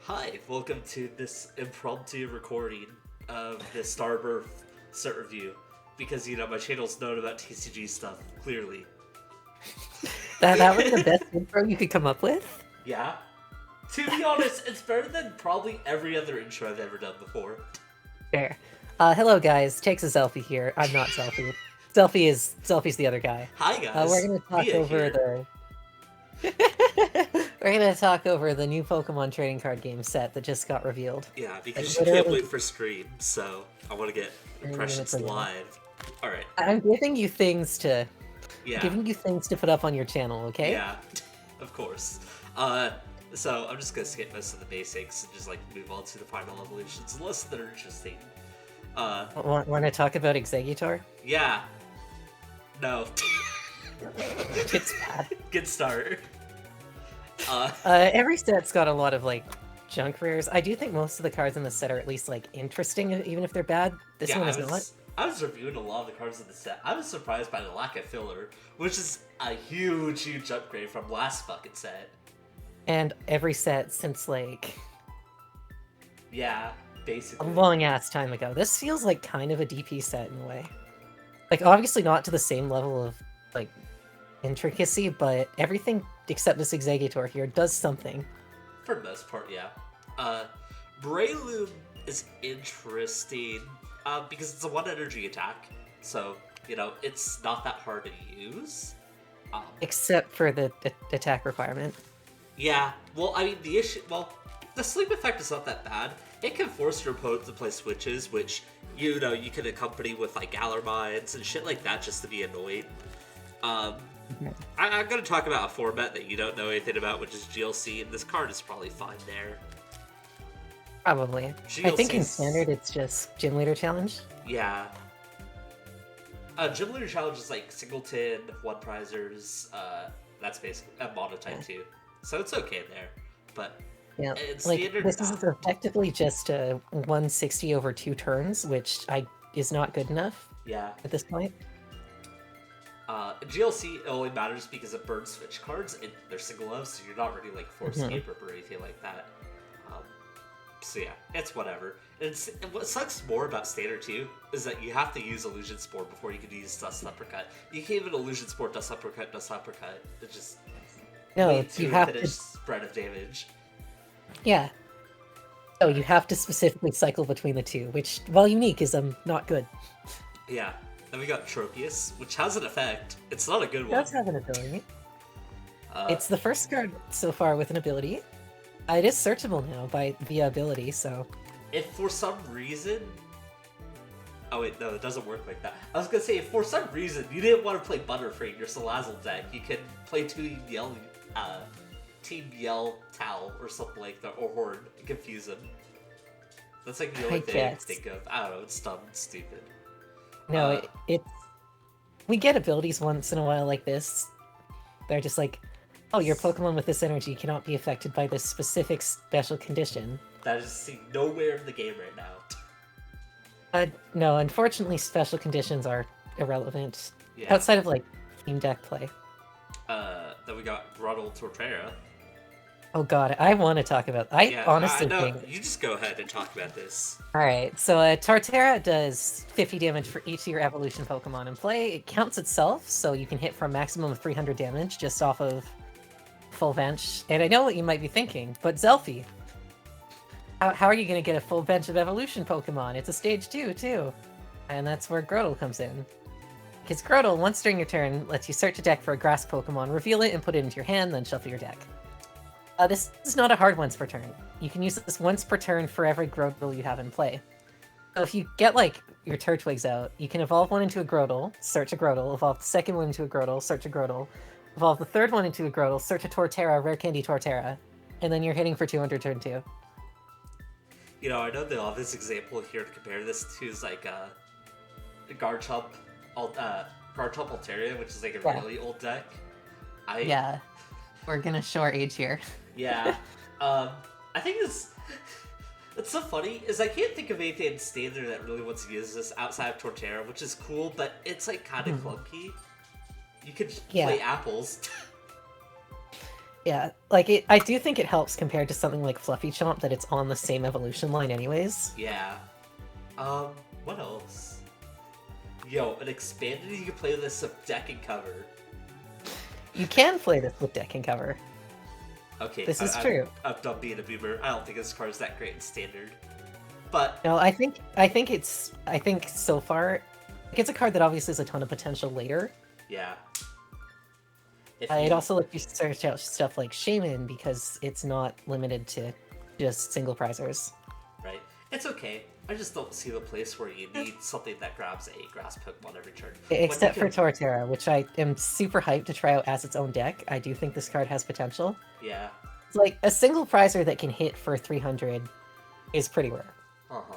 Hi, welcome to this impromptu recording of the Starbirth set review. Because, my channel's known about TCG stuff, clearly. That was the best intro you could come up with? Yeah. To be honest, it's better than probably every other intro I've ever done before. Fair. Hello guys, Takes Azelfie here. I'm not Zelfie. Zelfie's the other guy. Hi guys, We're gonna talk over the we're gonna talk over the new Pokemon trading card game set that just got revealed. Yeah, because Like, you can't wait for stream, so I want to get impressions live. Alright. I'm giving you things to Yeah. put up on your channel, okay? Yeah, of course. So I'm just gonna skip most of the basics and just move on to the final evolutions, unless they're interesting. Want to talk about Exeggutor? Yeah. No. It's bad. Good start. Every set's got a lot of junk rares. I do think most of the cards in the set are at least interesting, even if they're bad. This one is not. I was reviewing a lot of the cards in the set. I was surprised by the lack of filler, which is a huge upgrade from last fucking set. And every set since yeah, basically a long ass time ago. This feels like kind of a DP set in a way. Obviously not to the same level of intricacy, but everything except this Exeggutor here does something. For the most part, yeah. Breloom is interesting because it's a 1 energy attack, so it's not that hard to use. Except for the attack requirement. Yeah, well, I mean, the sleep effect is not that bad. It can force your opponent to play switches, which, you can accompany with, Galar Mines and shit like that just to be annoying. I'm going to talk about a format that you don't know anything about, which is GLC, and this card is probably fine there. Probably. I think in Standard it's just Gym Leader Challenge. Yeah. Gym Leader Challenge is Singleton, One Prizers, that's basically a Monotype too. So it's okay there, but yeah, Standard, this is effectively just a 160 over 2 turns, which is not good enough. Yeah. At this point. GLC only matters because it burns switch cards and they're single of, so you're not really force escape or anything like that. So yeah, it's whatever. And what sucks more about Standard too is that you have to use Illusion Spore before you can use Dust Uppercut. You can't even Illusion Spore Dust Uppercut. It's just you have to spread of damage. Yeah. So you have to specifically cycle between the two, which, while unique, is not good. Yeah. Then we got Tropius, which has an effect. It's not a good one. It does have an ability. It's the first card so far with an ability. It is searchable now via ability, so... If for some reason... Oh wait, no, it doesn't work like that. I was gonna say, if for some reason you didn't want to play Butterfree in your Salazzle deck, you can play Team Yell Towel or something like that, or Horde, and confuse them. That's the only thing I can think of. I don't know, it's dumb and stupid. No, we get abilities once in a while like this. They're just oh, your Pokemon with this energy cannot be affected by this specific special condition. That is seen nowhere in the game right now. No, unfortunately, special conditions are irrelevant. Yeah. Outside of, team deck play. Then we got Grottle Torterra. Oh god, I want to talk about... honestly think... You just go ahead and talk about this. Alright, so Torterra does 50 damage for each of your evolution Pokemon in play. It counts itself, so you can hit for a maximum of 300 damage just off of full bench. And I know what you might be thinking, but Zelfie, how are you going to get a full bench of evolution Pokemon? It's a stage 2, too. And that's where Grottle comes in. Because Grottle, once during your turn, lets you search a deck for a grass Pokemon, reveal it, and put it into your hand, then shuffle your deck. This is not a hard once per turn. You can use this once per turn for every Grottle you have in play. So if you get, your Turtwigs out, you can evolve one into a Grottle, search a Grottle, evolve the second one into a Grottle, search a Grottle, evolve the third one into a Grottle, search a Torterra, Rare Candy Torterra, and then you're hitting for 200 turn 2. I know the obvious example here to compare this to is, Garchomp Altaria, which is, a really old deck. Yeah. We're gonna show our age here. Yeah. I think it's so funny, is I can't think of anything in Standard that really wants to use this outside of Torterra, which is cool, but it's, kind of clunky. You could play apples. Yeah, like I do think it helps compared to something like Fluffy Chomp that it's on the same evolution line anyways. Yeah. What else? Yo, an expanded you can play this with deck and cover. You can play this with deck and cover. Okay, This is true. I'm done being a boomer. I don't think this card's that great in standard. But No, I think so far, it's a card that obviously has a ton of potential later. yeah. It also lets you search out stuff like Shaman because it's not limited to just single prizers. Right. It's okay. I just don't see the place where you need something that grabs a grass Pokemon every turn. Except for Torterra, which I am super hyped to try out as its own deck. I do think this card has potential. Yeah. It's like a single prizer that can hit for 300 is pretty rare. Uh-huh.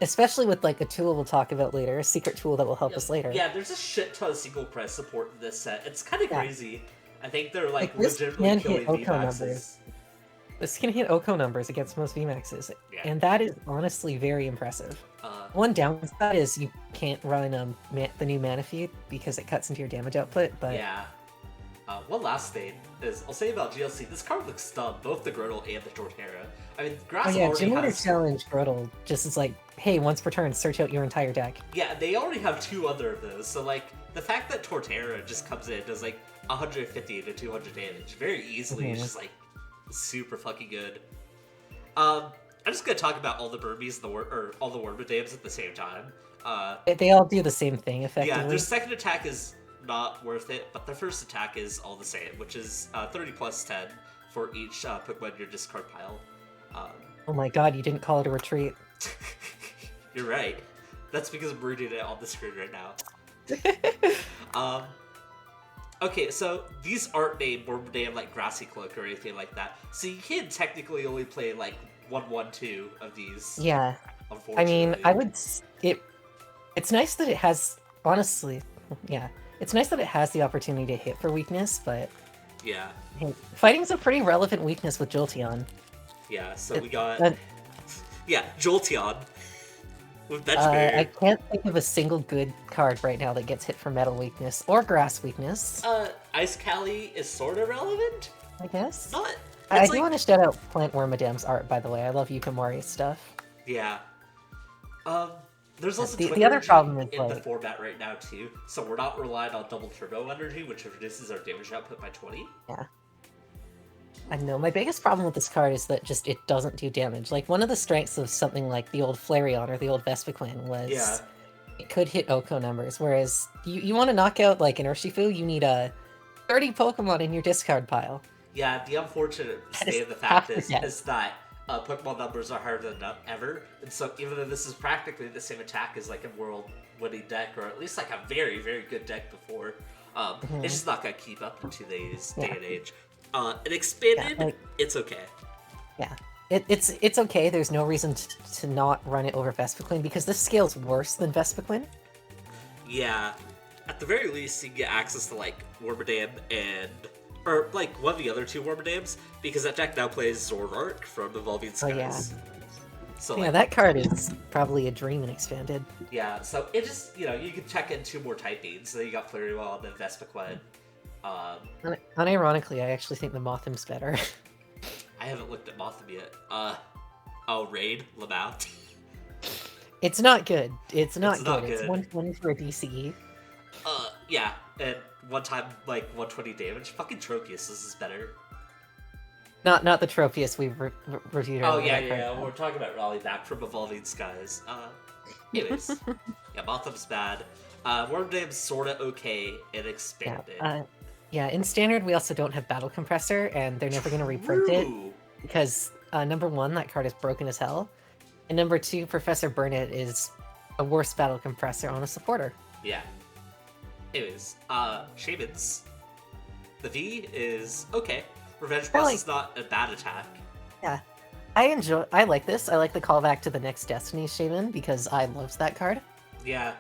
Especially with like a tool we'll talk about later, a secret tool that will help us later. Yeah, there's a shit ton of single prize support in this set. It's kind of crazy. I think they're like this legitimately can hit killing Oko VMAXs. numbers. This can hit Oko numbers against most VMAXs, and that is honestly very impressive. One downside is you can't run the new Manaphy because it cuts into your damage output, but... Yeah. One last thing is, I'll say about GLC, this card looks dumb, both the Girdle and the Torterra. I mean, Grass already Gym has... Challenge Girdle just is like, hey, once per turn, search out your entire deck. Yeah, they already have 2 other of those, so like, the fact that Torterra just comes in and does like 150 to 200 damage very easily is just like super fucking good. I'm just gonna talk about all the Burmese and all the Wormadams at the same time. They all do the same thing, effectively. Yeah, their second attack is not worth it, but their first attack is all the same, which is 30 plus 10 for each Pokemon in your discard pile. Oh my god, you didn't call it a retreat. You're right. That's because I'm reading it on the screen right now. Okay, so these aren't named Wormadam like Grassy Cloak or anything like that, so you can technically only play like 1/1/2 of these. Yeah. Unfortunately. I mean, it's nice that it has, honestly, yeah. It's nice that it has the opportunity to hit for weakness, but... Yeah. Hey, fighting's a pretty relevant weakness with Jolteon. Yeah, so we got... yeah, Jolteon. With Bench Barrier. I can't think of a single good card right now that gets hit for metal weakness, or grass weakness. Ice Cali is sort of relevant? I guess. Not... I do want to shout out Plant Wormadam's art, by the way. I love Yukimori's stuff. Yeah. There's also the other problem is in the format right now too, so we're not relying on double turbo energy, which reduces our damage output by 20. Yeah. I know, my biggest problem with this card is that just it doesn't do damage. Like, one of the strengths of something like the old Flareon or the old Vespiquen was it could hit Oko numbers, whereas you want to knock out like an Urshifu, you need a 30 Pokemon in your discard pile. Yeah, the unfortunate state of the fact is that Pokemon numbers are harder than ever, and so even though this is practically the same attack as like a world-winning deck, or at least like a very, very good deck before, it's just not gonna keep up in today's day and age. An expanded, it's okay. Yeah, it's okay. There's no reason to not run it over Vespiquen because this scale's worse than Vespiquen. Yeah, at the very least, you can get access to like Wormadam or like one of the other 2 Wormadams, because that deck now plays Zoroark from Evolving Skies. Oh, yeah. So, yeah, like, that card is probably a dream and expanded. Yeah, so it just, you can check in 2 more typings. So you got Flareon and then Vespiquen. Unironically, I actually think the Mothim's better. I haven't looked at Mothim yet. Raid, Lamount. It's not good. It's not good. It's good. 120 for a DCE. Yeah, and one time, like, 120 damage. Fucking Tropius, this is better. Not the Tropius we reviewed earlier. Oh, yeah, we're talking about Raleigh back from Evolving Skies. Anyways, yeah, Mothim's bad. Wormadam's sorta okay and expanded. Yeah, in Standard, we also don't have Battle Compressor, and they're never going to reprint it, because, number 1, that card is broken as hell, and number 2, Professor Burnett is a worse Battle Compressor on a supporter. Yeah. Anyways, Shamans. The V is okay. Revenge Plus is not a bad attack. Yeah. I like this. I like the callback to the next Destiny Shaman, because I love that card. Yeah.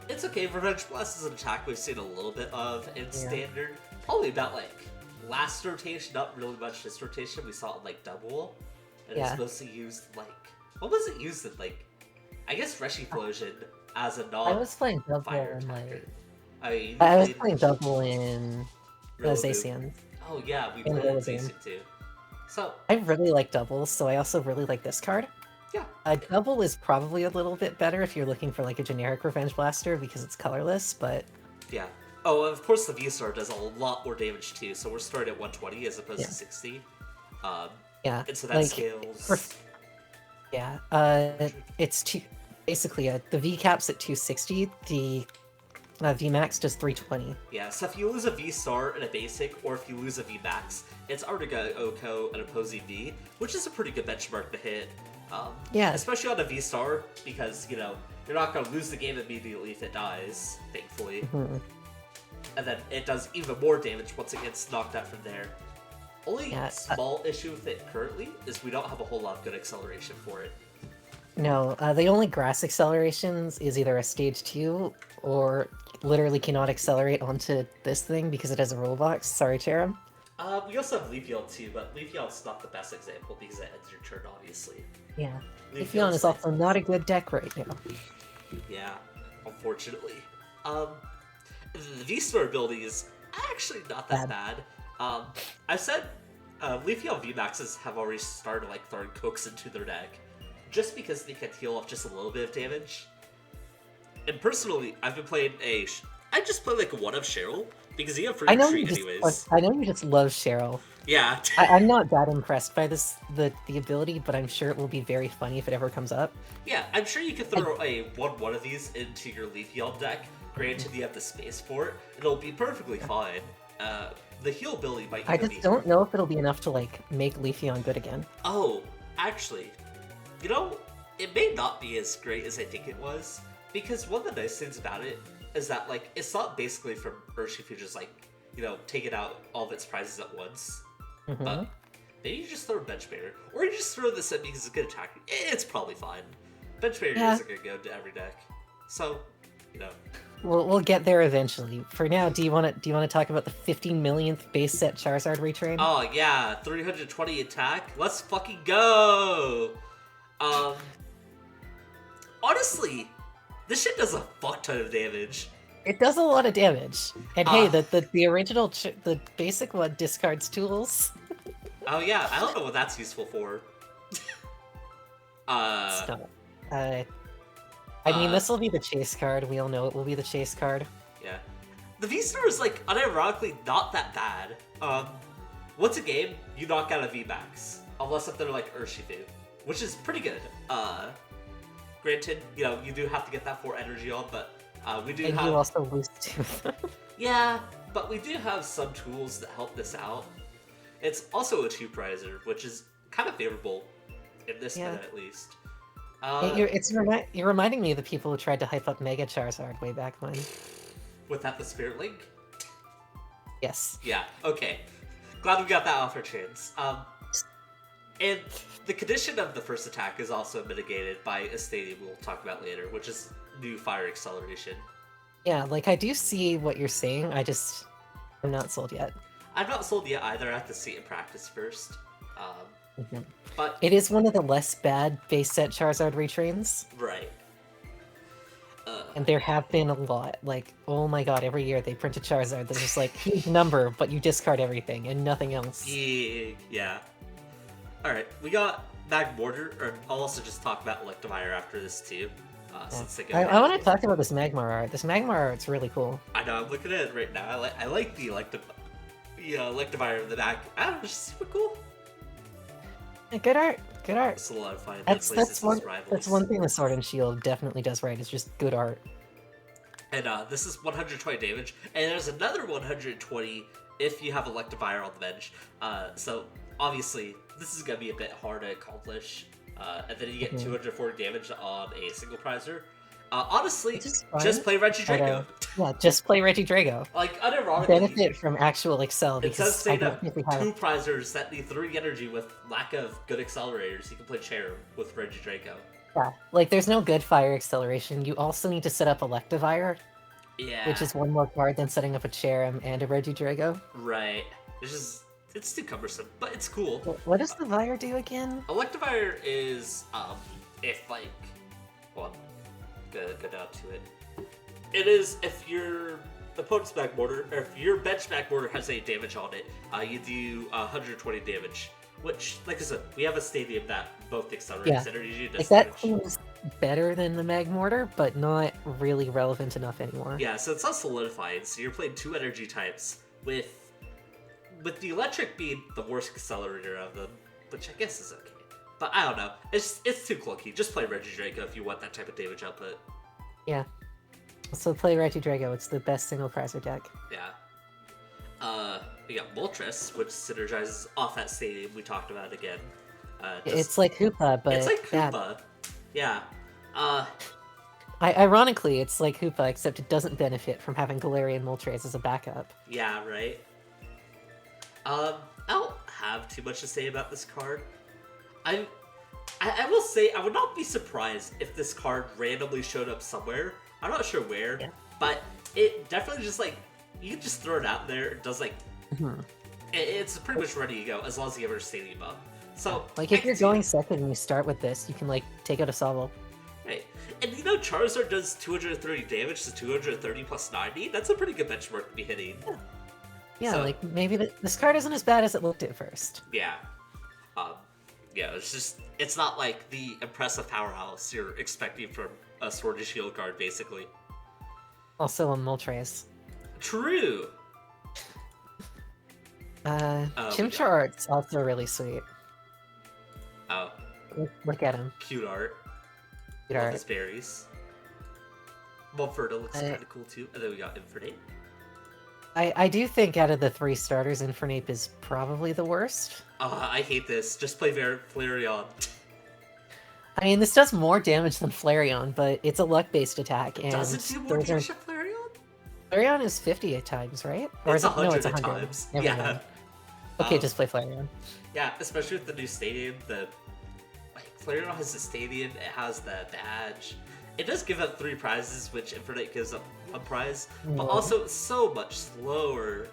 It's okay. Revenge Plus is an attack we've seen a little bit of in Standard. Probably about, like, last rotation, not really much this rotation. We saw it in, like, Double. And it's mostly used, like... What was it used in, like... I guess Reshiflosion as a non... I was playing Double fire in, attacker. I was playing Double in Rillaboom. Zacian. Oh yeah, we in played Rolling. Basic too. So I really like doubles, so I also really like this card. yeah, A double is probably a little bit better if you're looking for like a generic Revenge Blaster because it's colorless, but yeah. Oh, of course the V-Star does a lot more damage too, so we're starting at 120 as opposed Yeah. to 60. Um, yeah, and so that like scales. yeah, it's basically the V cap's at 260, the V max does 320. Yeah, so if you lose a V-Star in a basic, or if you lose a V-Max, it's already got Oko and opposing V, which is a pretty good benchmark to hit. Yeah. Especially on a V-Star, because, you know, you're not going to lose the game immediately if it dies, thankfully. Mhm. And then it does even more damage once it gets knocked out from there. Only small issue with it currently is we don't have a whole lot of good acceleration for it. No, the only grass accelerations is either a stage 2 or literally cannot accelerate onto this thing because it has a roll box. Sorry, Cherim. We also have Leafeon too, but Leafeon's not the best example because it ends your turn, obviously. Yeah. Leafeon Leafeon is also not a good deck right now. Yeah, unfortunately. The V-Star ability is actually not that bad. I said Leafeon VMAXs have already started like throwing Cooks into their deck, just because they can heal off just a little bit of damage. And personally, I've been playing I just play like a one of Cheryl because you have free retreat anyways. I know you just love Cheryl. Yeah. I'm not that impressed by the ability, but I'm sure it will be very funny if it ever comes up. Yeah, I'm sure you could throw a one of these into your Leafeon deck. Granted, you have the space for it. It'll be perfectly fine. The heal ability might even be... I just don't know if it'll be enough to, like, make Leafeon good again. Oh, actually, you know, it may not be as great as I think it was, because one of the nice things about it is that, like, it's not basically from Urshifu just, like, you know, taking out all of its prizes at once. But maybe you just throw a Bench Barrier, or you just throw this in because it's good attack. It's probably fine. Bench Barrier isn't going to go into every deck. So, you know... We'll get there eventually. For now, do you want to talk about the 50 millionth base set Charizard retrain? Oh yeah, 320 attack. Let's fucking go. Honestly, this shit does a fuck ton of damage. It does a lot of damage. And hey, the original the basic one discards tools. Oh yeah, I don't know what that's useful for. I mean, this will be the chase card. We all know it will be the chase card. Yeah. The V-Star is, like, unironically not that bad. Once a game, you knock out a V-Max. Unless if they're like Urshifu, which is pretty good. Granted, you know, you do have to get that 4 energy on, but we do and have... you also lose 2. Yeah, but we do have some tools that help this out. It's also a 2-prizer, which is kind of favorable in this meta, at least. You're reminding me of the people who tried to hype up Mega Charizard way back when. Without the Spirit Link? Yes. Yeah, okay. Glad we got that off our chins. And the condition of the first attack is also mitigated by a stadium we'll talk about later, which is new fire acceleration. Yeah, like, I do see what you're saying, I'm not sold yet. I'm not sold yet either, I have to see it in practice first. But it is one of the less bad base set Charizard retrains. Right. And there have been a lot. Like, oh my god, every year they print a Charizard that's just like, huge number, but you discard everything and nothing else. Yeah. Alright, we got Magmortar, or I'll also just talk about Electivire after this too. Since they I want to talk about this Magmar art. This Magmar art's really cool. I know, I'm looking at it right now. I like the Electivire in the back. I don't know, it's just super cool. Yeah, good art. It's a lot of fun. That's one thing the Sword and Shield definitely does right. It's just good art. And this is 120 damage, and there's another 120 if you have Electivire on the bench. So obviously this is gonna be a bit hard to accomplish. And then you get 240 damage on a single prizer. Honestly, just play Regidrago. Yeah, just play Regidrago. Like, unironically, benefit from actual Excel. It does say that 2 prizers that need 3 energy with lack of good accelerators. You can play Cherub with Regidrago. Yeah, like, there's no good fire acceleration. You also need to set up Electivire. Yeah. Which is one more card than setting up a Cherub and a Regidrago. Right. It's too cumbersome, but it's cool. What does the Vire do again? Electivire is, if, like... Well, go down to it. It is if you're opponent's back border, or if your bench back border has any damage on it, you do 120 damage. Which, like I said, we have a stadium that both accelerates energy and Like does that damage. seems better than the Magmortar, but not really relevant enough anymore. Yeah, so it's not solidifying, so you're playing 2 energy types with the electric being the worst accelerator of them, which I guess is okay. But I don't know. It's too clunky. Just play Regidrago if you want that type of damage output. Yeah. So play Regidrago, it's the best single prizer deck. Yeah. We got Moltres, which synergizes off that stadium we talked about again. It's like Hoopa, but it's like bad. Koopa. Yeah. Ironically, it's like Hoopa, except it doesn't benefit from having Galarian Moltres as a backup. Yeah, right. I don't have too much to say about this card. I will say I would not be surprised if this card randomly showed up somewhere. I'm not sure where, but it definitely just like you can just throw it out there. It does like it's pretty much ready to go as long as you have a stadium up. So like if you're going second and you start with this, you can like take out a Sobble. Right. And you know Charizard does 230 damage to 230 plus 90? That's a pretty good benchmark to be hitting. Yeah, So- like maybe this card isn't as bad as it looked at first. Yeah. Yeah, it's not like the impressive powerhouse you're expecting from a Sword and Shield card, basically. Also a Moltres. True! Chimchar art's also really sweet. Oh, Look at him. cute art. Cute Love art. his berries. Monferno looks kind of cool too. And then we got Infernape. I do think out of the 3 starters, Infernape is probably the worst. I hate this. Just play Flareon. I mean, this does more damage than Flareon, but it's a luck-based attack, and Does it do more those damage than Flareon? Flareon is 50 times, right? Or It's is it? No, it's 100 100 times. Never Yeah. mind. Okay, just play Flareon. Yeah, especially with the new stadium, Flareon has the stadium, it has the badge. It does give up 3 prizes, which Infernape gives up 1 prize, but also it's so much slower.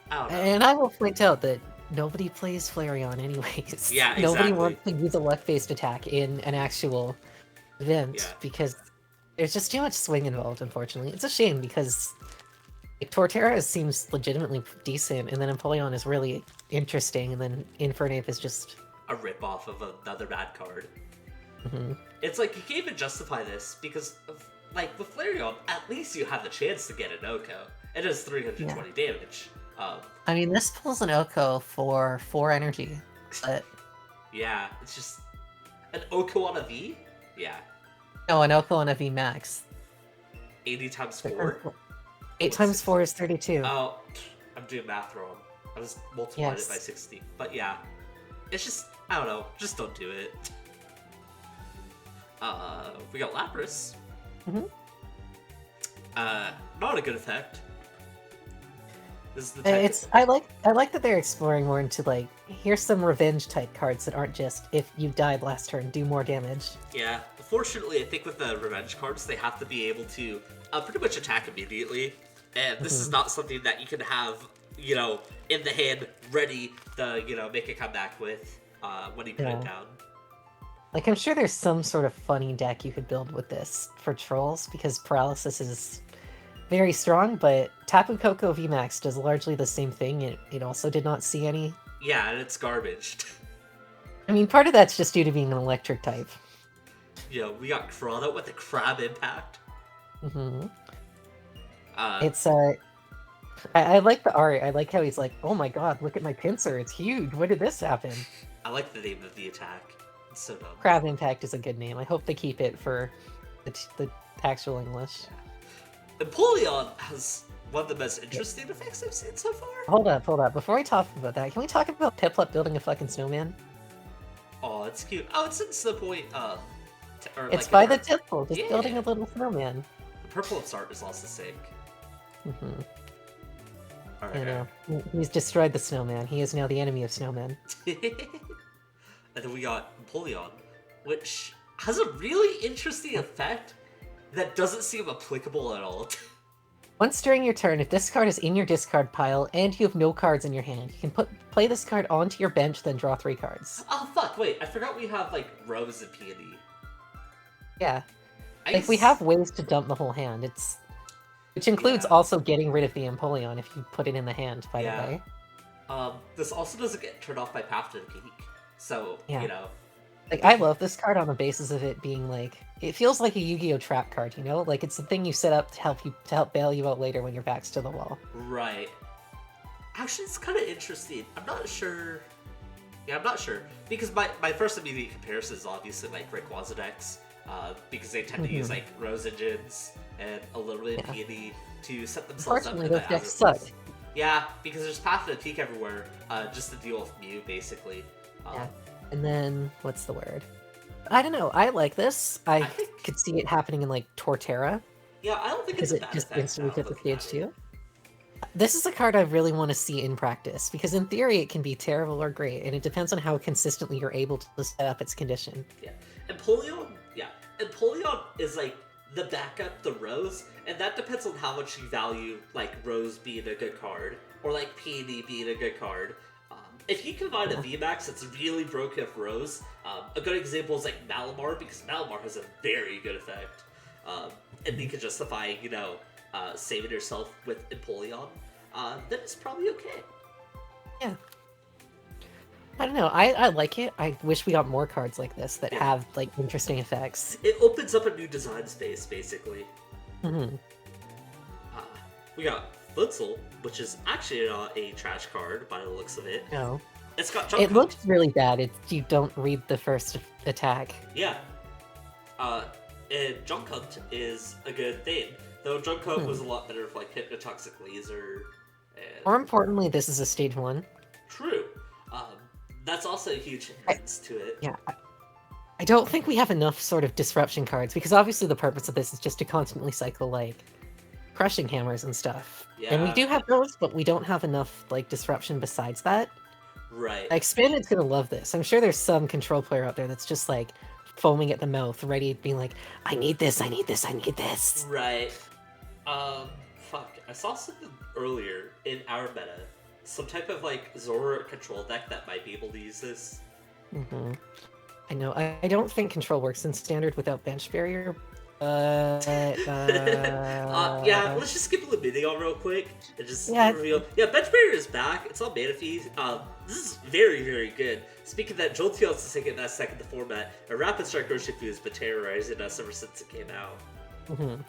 I don't know. And I will point out that nobody plays Flareon anyways. Yeah, Nobody exactly. wants to use a luck-based attack in an actual event because there's just too much swing involved, unfortunately. It's a shame because like, Torterra seems legitimately decent, and then Empoleon is really interesting, and then Infernape is just... A rip-off of another bad card. Mhm. It's like, you can't even justify this, because, like, with Flareon, at least you have the chance to get an Oko. It does 320 damage. I mean, this pulls an Oko for 4 energy, but... Yeah, it's just... An Oko on a V? Yeah. No, an Oko on a VMAX. 80 times 4? 8 times 4 is 32. Oh, I'm doing math wrong. I was multiplying it by Yes. 60. But yeah, it's just, I don't know, just don't do it. We got Lapras. Mhm. Not a good effect. This is the type It's I like that they're exploring more into like here's some revenge type cards that aren't just if you died last turn do more damage. Yeah, fortunately, I think with the revenge cards, they have to be able to pretty much attack immediately. And this is not something that you can have, you know, in the hand, ready to, you know, make a comeback with when you put it down. Like I'm sure there's some sort of funny deck you could build with this for trolls because paralysis is very strong, but Tapu Koko VMAX does largely the same thing. It also did not see any. Yeah, and it's garbage. I mean, part of that's just due to being an electric type. You know, we got Corona with the Crab Impact. Hmm It's I like the art. I like how he's like, oh my god, look at my pincer, it's huge. When did this happen? I like the name of the attack. It's so dumb. Crab Impact is a good name. I hope they keep it for the actual English. Empoleon has one of the most interesting effects I've seen so far. Hold up. Before we talk about that, can we talk about Piplup building a fucking snowman? Oh, it's cute. Oh, it's since the point, It's by the temple, just Yeah. building a little snowman. The purple art is also sick. Hmm Alright. You know, he's destroyed the snowman. He is now the enemy of snowmen. And then we got Empoleon, which has a really interesting effect that doesn't seem applicable at all. Once during your turn, if this card is in your discard pile and you have no cards in your hand, you can play this card onto your bench, then draw 3 cards. Oh fuck, wait, I forgot we have, like, Rose and Peony. Yeah. Like, we have ways to dump the whole hand. It's... Which includes Yeah. also getting rid of the Empoleon if you put it in the hand, by Yeah. the way. This also doesn't get turned off by Path to the Peak, so, Yeah. you know. Like, I love this card on the basis of it being like, it feels like a Yu-Gi-Oh! Trap card, you know? Like, it's the thing you set up to help bail you out later when your back's to the wall. Right. Actually, it's kind of interesting. I'm not sure. Yeah, I'm not sure. Because my first immediate comparison is obviously like Rayquaza decks, because they tend to use like Rose Engines and a little bit of Peony to set themselves up. Unfortunately, in those the decks Azelfie. suck. Yeah, because there's Path to the Peak everywhere, just to deal with Mew, basically. Yeah. And then, what's the word? I don't know. I like this. I could see it happening in like Torterra. Yeah, I don't think Because it's a it bad just effect instantly now, gets a looking stage at it. 2. This is a card I really want to see in practice, because in theory it can be terrible or great, and it depends on how consistently you're able to set up its condition. Yeah, Empoleon is like the backup to Rose, and that depends on how much you value like Rose being a good card, or like Peony being a good card. If you combine a VMAX that's really broken with Rose, a good example is like Malamar, because Malamar has a very good effect, and you can justify, you know, saving yourself with Empoleon, then it's probably okay. Yeah. I don't know. I like it. I wish we got more cards like this that have like interesting effects. It opens up a new design space, basically. Mm-hmm. We got Blitzel, which is actually not a trash card by the looks of it. No. It's got Jump It looks really bad if you don't read the first attack. Yeah. And Junk Hunt is a good thing. Though Junk Hunt was a lot better for like Hypnotoxic Laser. And... More importantly, this is a stage 1. True. That's also a huge hindrance to it. Yeah. I don't think we have enough sort of disruption cards, because obviously the purpose of this is just to constantly cycle like crushing hammers and stuff. Yeah. And we do have those, but we don't have enough like disruption besides that. Right. Expanded's gonna love this. I'm sure there's some control player out there that's just like foaming at the mouth, ready, being like, I need this, I need this, I need this. Right. Fuck. I saw something earlier in our meta. Some type of like Zora control deck that might be able to use this. Mm-hmm. I know. I don't think control works in standard without bench barrier. Yeah, let's just skip Lumineon real quick and just reveal. Yeah, bench barrier is back. It's on Manaphy. This is very, very good. Speaking of that, Jolteon's taking that second to format, and Rapid Strike Urshifu has been terrorizing us ever since it came out. Mm-hmm.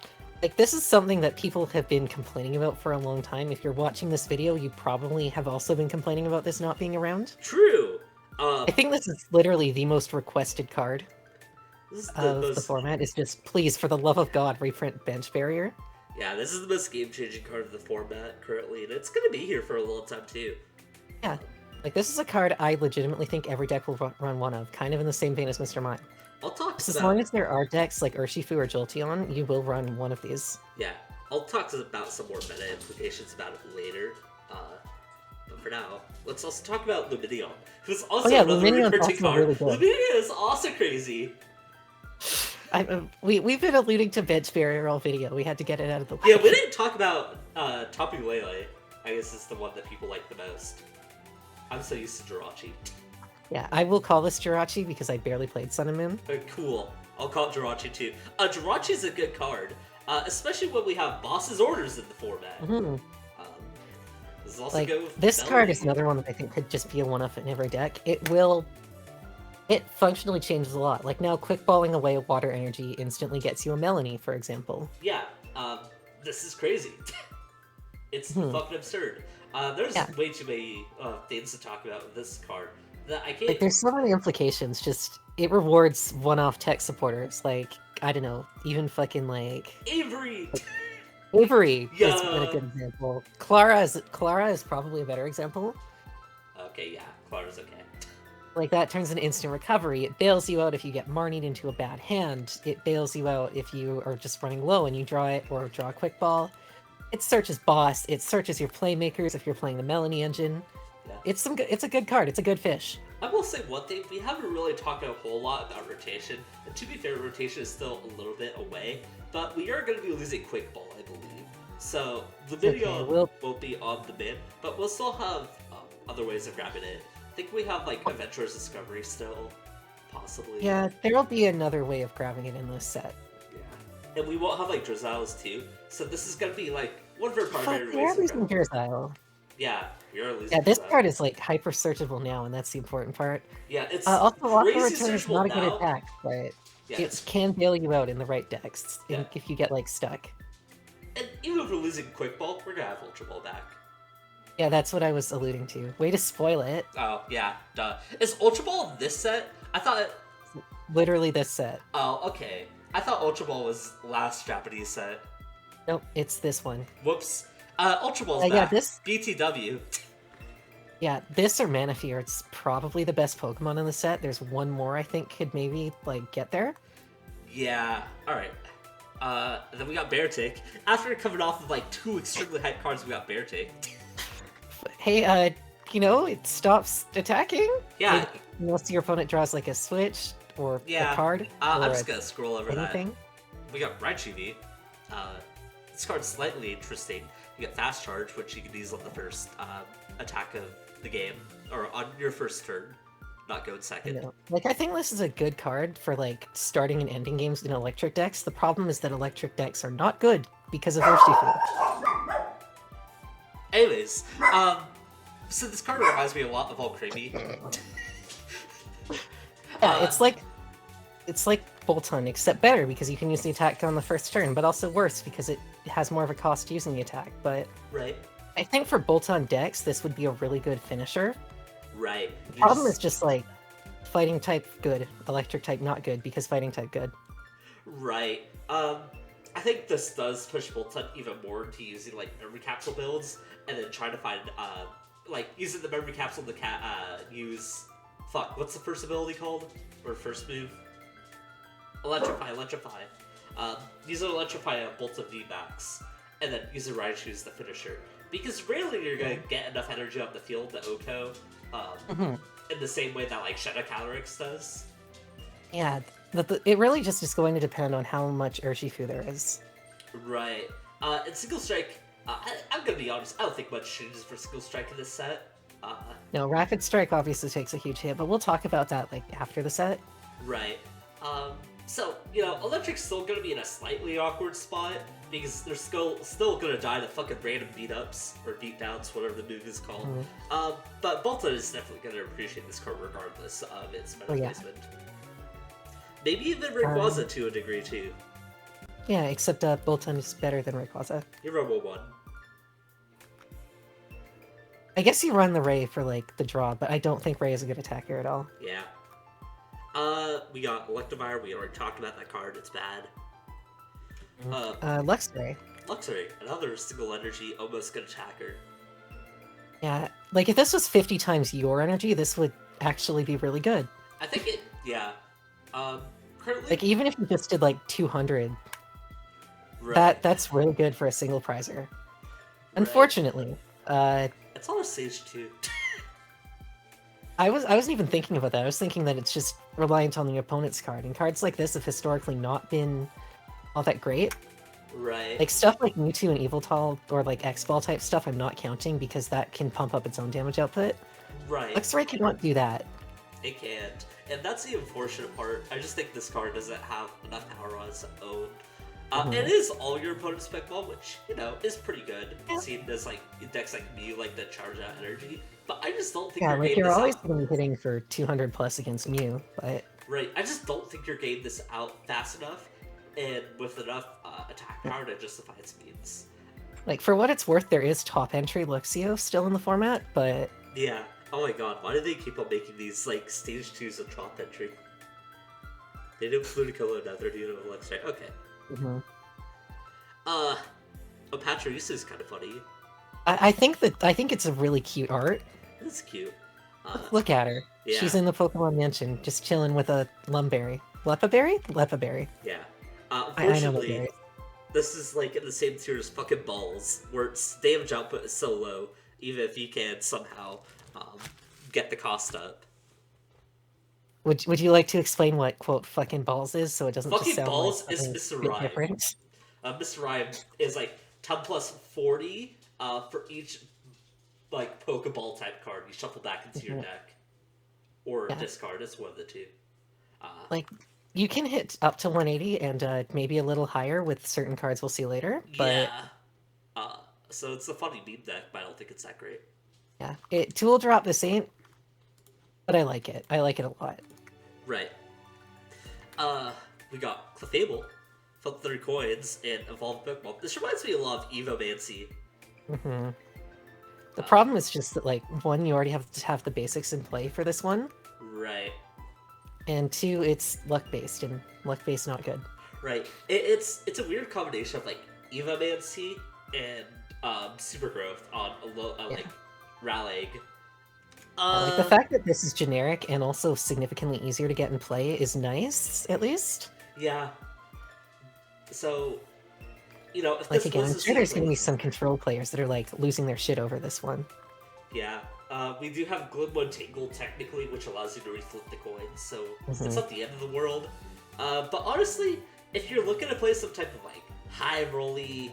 Like, this is something that people have been complaining about for a long time. If you're watching this video, you probably have also been complaining about this not being around. True. I think this is literally the most requested card of the format. Is just, please, for the love of God, reprint bench barrier. Yeah, this is the most game-changing card of the format currently, and it's gonna be here for a long time too. Yeah. Like, this is a card I legitimately think every deck will run one of, kind of in the same vein as Mr. Mime. I'll talk As long as there are decks like Urshifu or Jolteon, you will run one of these. Yeah, I'll talk about some more meta implications about it later. But for now, let's also talk about Lumineon, who's also another returning card. Really good. Lumineon is also crazy. We've been alluding to bench barrier all video. We had to get it out of the way. Yeah, we didn't talk about Tapu Lele. I guess is the one that people like the most. I'm so used to Jirachi. Yeah, I will call this Jirachi because I barely played Sun and Moon. Cool. I'll call it Jirachi too. Jirachi is a good card, especially when we have Boss's Orders in the format. Mm-hmm. This is also Like, good with this Zelfie. card is another one that I think could just be a one-off in every deck. It functionally changes a lot. Like now, quick balling away water energy instantly gets you a Melanie, for example. Yeah, this is crazy. It's fucking absurd. There's way too many things to talk about with this card that I can't. Like, there's so many implications. Just it rewards one-off tech supporters. Like, I don't know, even fucking like Avery. Avery is a good example. Clara is probably a better example. Okay, yeah, Clara's okay. Like, that turns an instant recovery. It bails you out if you get Marnied into a bad hand. It bails you out if you are just running low and you draw it or draw a quick ball. It searches boss. It searches your playmakers if you're playing the Melanie engine. Yeah. It's a good card. It's a good fish. I will say one thing, we haven't really talked a whole lot about rotation, and to be fair, rotation is still a little bit away, but we are going to be losing Quick Ball, I believe. So, the video won't be on the mid, but we'll still have other ways of grabbing it. I think we have, like, Adventurer's Discovery still, possibly. Yeah, there'll be another way of grabbing it in this set. Yeah. And we won't have like Drizzles too. So this is gonna be like one of our primary Fuck, ways. you're losing Drizzile. Yeah, you're losing. Yeah, this Drizzile. card is like hyper searchable now, and that's the important part. Yeah, it's Also, Locker crazy Return is searchable not a now. good attack, but Yeah, it can bail you out in the right decks if you get like stuck. And even if we're losing Quick Ball, we're gonna have Ultra Ball back. Yeah, that's what I was alluding to. Way to spoil it. Oh, yeah, duh. Is Ultra Ball this set? I thought... Literally this set. Oh, okay. I thought Ultra Ball was last Japanese set. Nope, it's this one. Whoops. Ultra Ball's back. Yeah, this... BTW. Yeah, this or Manaphy, it's probably the best Pokemon in the set. There's one more I think could maybe, like, get there. Yeah, alright. Then we got Beartic. After coming off of, like, 2 extremely hype cards, we got Beartic. Hey, you know, it stops attacking. Yeah. Unless your opponent draws, like, a switch or a card. I'm just gonna scroll over anything. that. We got Raichu. This card's slightly interesting. You get Fast Charge, which you can use on the first attack of the game, or on your first turn, not going second. Like, I think this is a good card for, like, starting and ending games in electric decks. The problem is that electric decks are not good because of Urshifu. Anyways, so this card reminds me a lot of Alcremie. Yeah, it's like Bolton, except better because you can use the attack on the first turn, but also worse because it has more of a cost using the attack. But right. I think for Bolton decks, this would be a really good finisher. Right. The problem is just like fighting type good, electric type not good because fighting type good. Right. I think this does push Bolton even more into using like memory capsule builds and then trying to find like using the memory capsule to use what's the first ability called? Or first move? Electrify. Use an Electrify on Bolton VMAX, and then use a Raichu as the finisher. Because rarely you're going to get enough energy on the field to OHKO in the same way that like Shadow Calyrex does. Yeah, but it really just is going to depend on how much Urshifu there is. Right. In Single Strike, I'm going to be honest, I don't think much changes for Single Strike in this set. No, Rapid Strike obviously takes a huge hit, but we'll talk about that like after the set. Right. So, you know, Electric's still gonna be in a slightly awkward spot, because they're still gonna die to fucking random beat-ups, or beat-downs, whatever the move is called. But Bolton is definitely gonna appreciate this card regardless of its meta placement. Maybe even Rayquaza to a degree, too. Yeah, except Bolton is better than Rayquaza. You Robo 1. I guess you run the Ray for, like, the draw, but I don't think Ray is a good attacker at all. Yeah. We got Electivire, we already talked about that card, it's bad. Luxray. Luxray, another single energy, almost good attacker. Yeah, like if this was 50 times your energy, this would actually be really good. I think it, yeah. Currently... Like even if you just did like 200, right. That's really good for a single prizer. Right. Unfortunately, it's on a Sage too. I wasn't even thinking about that. I was thinking that it's just reliant on the opponent's card, and cards like this have historically not been all that great. Right. Like stuff like Mewtwo and Yveltal or like X-Ball type stuff I'm not counting because that can pump up its own damage output. Right. Luxray cannot do that. It can't. And that's the unfortunate part. I just think this card doesn't have enough power on its own. It is all your opponent's spec ball, which, you know, is pretty good. Yeah. Seen as like decks like Mew like that charge out energy. But I just don't think you're always going to be hitting for 200 plus against Mew, but... Right, I just don't think you're getting this out fast enough and with enough attack power to justify its means. Like, for what it's worth, there is top entry Luxio still in the format, but... Yeah. Oh my god, why do they keep on making these, like, stage 2s of top entry? They didn't include Ludicolo, now they're doing it with Luxray. Okay. Pachirisu is kind of funny. I think it's a really cute art. It's cute. Look at her. Yeah. She's in the Pokemon Mansion, just chilling with a Lumberry. Lepaberry? Lepaberry. Yeah. Unfortunately, I know this is like in the same tier as fucking Balls, where its damage output is so low, even if you can somehow get the cost up. Would you like to explain what, quote, fucking Balls is, so it doesn't fucking just sound Balls like is Mr. Rhyme. Different? Mr. Rhyme is like 10 plus 40 for each like Pokeball type card you shuffle back into your deck. Or discard, it's one of the two. Like, You can hit up to 180 and maybe a little higher with certain cards we'll see later, but Yeah. Uh, so it's a funny meme deck, but I don't think it's that great. yeah, Tool Drop this ain't, but I like it. I like it a lot. Right. We got Clefable, flip 3 coins, and evolve Pokemon. This reminds me a lot of Evomancy. Hmm. The problem is just that, like, one, you already have to have the basics in play for this one, Right. and two, it's luck-based, and luck-based not good. Right. It's a weird combination of like Evomancy and Super Growth on like Ralleg. Like, the fact that this is generic and also significantly easier to get in play is nice, at least. Yeah. So, if Like, this again, was I'm a sure there's going to be sequence- some control players that are, like, losing their shit over this one. Yeah. We do have Glimmo Tingle technically, which allows you to reflip the coins, so it's not the end of the world. But honestly, if you're looking to play some type of like high rolly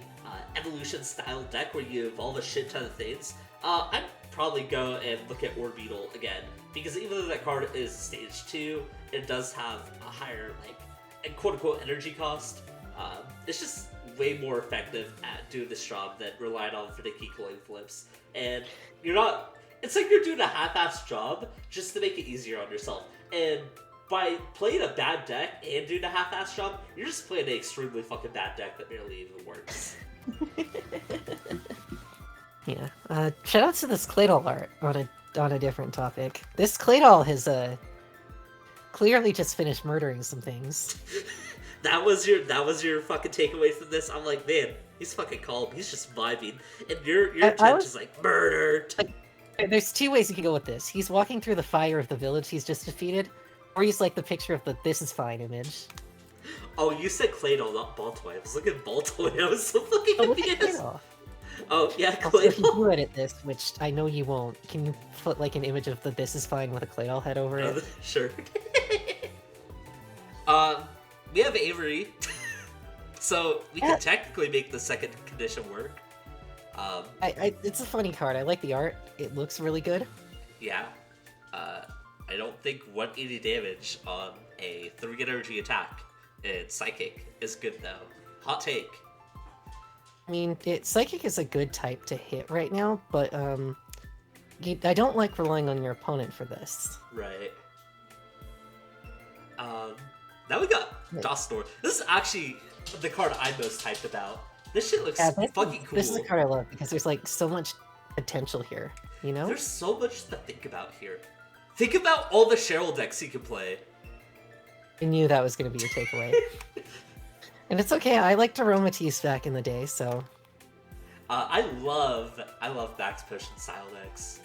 evolution style deck where you evolve a shit ton of things, I'd probably go and look at Orbeetle again, because even though that card is stage 2, it does have a higher like quote unquote energy cost. It's just way more effective at doing this job than relying on finicky coin flips, and you're not. It's like you're doing a half-assed job just to make it easier on yourself. And by playing a bad deck and doing a half-assed job, you're just playing an extremely fucking bad deck that barely even works. Yeah. Shout out to this Claydol art on a different topic. This Claydol has clearly just finished murdering some things. That was your fucking takeaway from this? I'm like, man, he's fucking calm. He's just vibing. And your intent is like, murdered. There's two ways you can go with this. He's walking through the fire of the village he's just defeated, or he's like the picture of the "this is fine" image. Oh, you said Claydol, not Baltoy. I was looking at Baltoy. I was so fucking Oh, look at confused. Claydol. Oh, yeah, Also, if you Claydol. do edit this, which I know you won't, can you put like an image of the "this is fine" with a Claydol head over it? Sure. We have Avery, so we can technically make the second condition work. It's a funny card. I like the art. It looks really good. Yeah. I don't think 180 damage on a 3 energy attack in Psychic is good though. Hot take. I mean, Psychic is a good type to hit right now, but I don't like relying on your opponent for this. Right. Now we got Dusknoir. This is actually the card I'm most hyped about. This shit looks fucking cool. This is a card I love because there's like so much potential here, you know? There's so much to think about here. Think about all the Cheryl decks you can play. I knew that was going to be your takeaway. And it's okay, I liked Aromatisse back in the day, so... I love Max Potion style decks.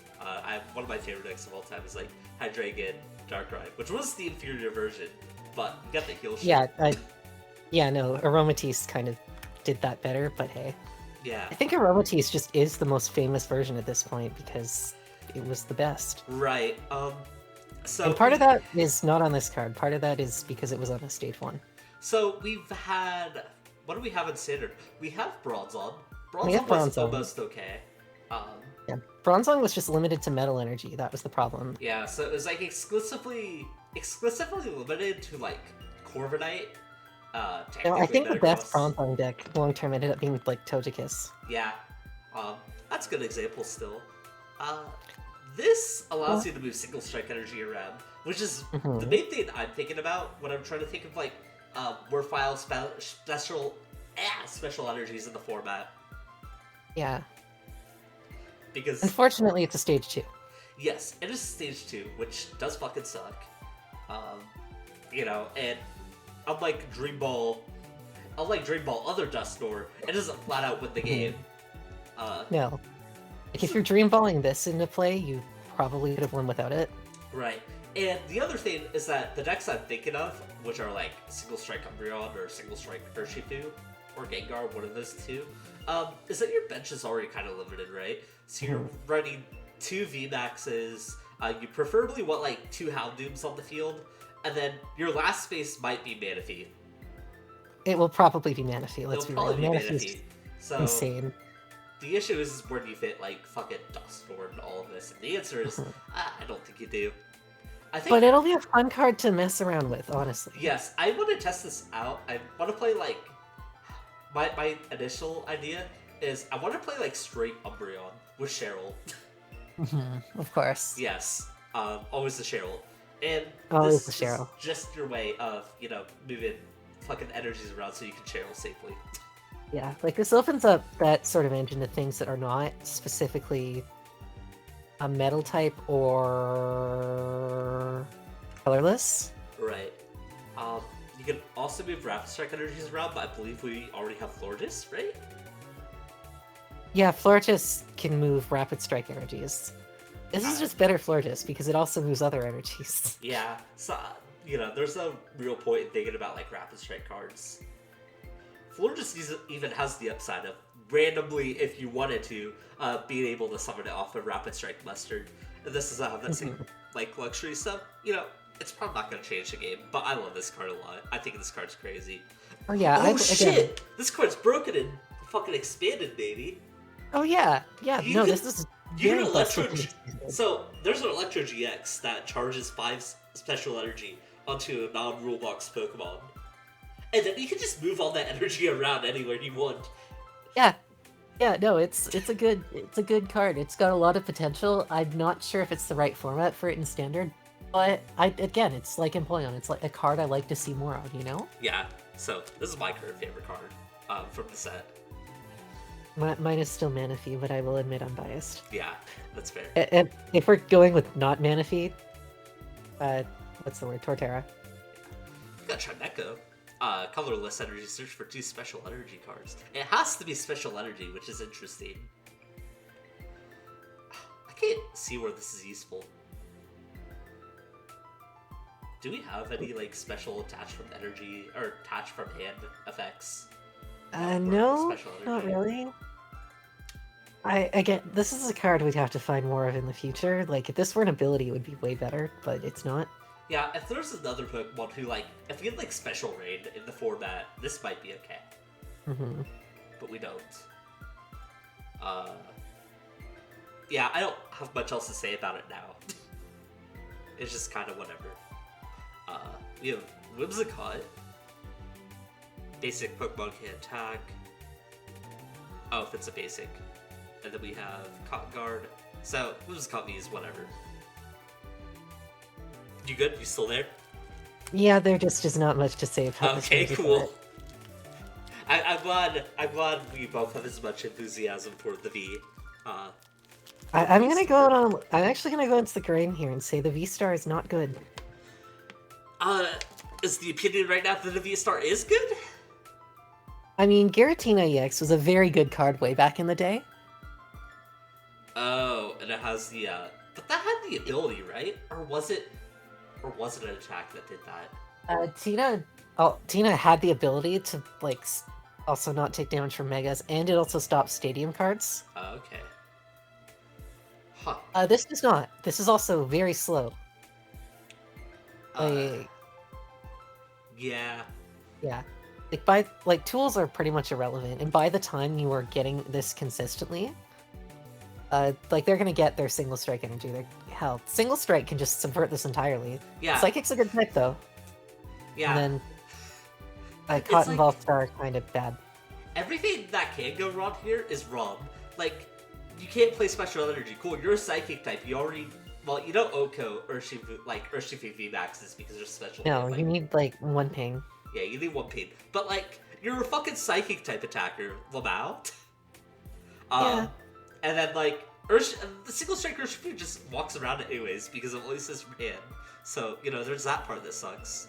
One of my favorite decks of all time is like Hydreigon, Darkrai, which was the inferior version, but you got the heal shit. Yeah, no, Aromatisse kind of did that better, but hey. Yeah. I think Aromatisse just is the most famous version at this point because it was the best. Right. So and part of that is not on this card. Part of that is because it was on a stage 1. So we've had... What do we have in Standard? We have Bronzong. We have Bronzong was Bronzong. almost okay. Yeah, Bronzong was just limited to metal energy. That was the problem. Yeah, so it was like exclusively limited to like Corviknight. I think the best Bronzong deck long term ended up being like Togekiss. Yeah, that's a good example still. This allows you to move single strike energy around, which is the main thing I'm thinking about when I'm trying to think of like worthwhile special energies in the format. Yeah. Because unfortunately, it's a stage 2. Yes, it is stage 2, which does fucking suck. And unlike Dream Ball, other Dusknoir, it doesn't flat out win the game. No. Like, if you're Dream Balling this into play, you probably could have won without it. Right. And the other thing is that the decks I'm thinking of, which are like Single Strike Umbreon or Single Strike Urshifu, or Gengar, one of those two, is that your bench is already kind of limited, right? So you're running 2 VMAXs, you preferably want like 2 Houndooms on the field, and then your last space might be Manaphy. It will probably be Manaphy, let's be real. Manaphy's so insane. The issue is where do you fit like fucking Dusknoir and all of this? And the answer is, I don't think you do. I think But it'll be a fun card to mess around with, honestly. yes, I want to test this out. I want to play like my initial idea is I want to play like straight Umbreon with Cheryl. Of course. Yes, always the Cheryl, and Always this the is Cheryl. just your way of moving fucking energies around so you can Cheryl safely. Yeah, like this opens up that sort of engine to things that are not specifically a metal type or colorless. Right. You can also move Rapid Strike energies around, but I believe we already have Florges, right? Yeah, Florges can move Rapid Strike energies. This is just better Florges because it also moves other energies. Yeah, so, there's no real point in thinking about, like, Rapid Strike cards. Florges even has the upside of randomly, if you wanted to, being able to summon it off of Rapid Strike Mustard. And this doesn't have that same, like, luxury, so, it's probably not going to change the game, but I love this card a lot. I think this card's crazy. Oh yeah, Oh shit! This card's broken and fucking expanded, baby. Oh yeah, yeah. This is you very can Electro. close. So there's an Electro Gx that charges 5 special energy onto a non-rule box Pokemon, and then you can just move all that energy around anywhere you want. Yeah, no, it's a good card. It's got a lot of potential. I'm not sure if it's the right format for it in Standard, but again, it's like Empoleon. It's like a card I like to see more of. Yeah. So this is my current favorite card from the set. Mine is still Manaphy, but I will admit I'm biased. Yeah, that's fair. And if we're going with not Manaphy, what's the word? Torterra. We got Trineco. Colorless energy search for 2 special energy cards. It has to be special energy, which is interesting. I can't see where this is useful. Do we have any like special attached from energy or attached from hand effects? No, not really. Again, this is a card we'd have to find more of in the future. Like, if this were an ability, it would be way better, but it's not. Yeah, if there's another Pokemon who, like, if we had, like, Special Rain in the format, this might be okay. Mm-hmm. But we don't. Yeah, I don't have much else to say about it now. It's just kind of whatever. We have Whimsicott. Basic Pokemon can attack. Oh, if it's a basic. And then we have Cotton Guard. So, Whimsicott means whatever. You good? You still there? Yeah, there just is not much to say about this. Okay, cool. I'm glad we both have as much enthusiasm for the V. I'm actually gonna go into the grain here and say the V-Star is not good. Is the opinion right now that the V-Star is good? I mean, Giratina EX was a very good card way back in the day. Oh, and it has the, but that had the ability, right? Or was it an attack that did that? Tina had the ability to, like, also not take damage from Megas, and it also stopped Stadium cards. Oh, okay. Huh. This does not. This is also very slow. Yeah. Yeah. Tools are pretty much irrelevant, and by the time you are getting this consistently, they're gonna get their single strike energy. Hell, single strike can just subvert this entirely. Yeah. Psychic's a good type though. Yeah. And then Cotton Balls are kind of bad. Everything that can go wrong here is wrong. Like, you can't play special energy. Cool, you're a psychic type. You already, Oko or Urshifu VMAXs because they're special. No, you need one ping. Yeah, you need 1 ping. But you're a fucking psychic type attacker, Lamau. Yeah. And then the single strike Urshifu just walks around it anyways because of at least his hand. So there's that part that sucks.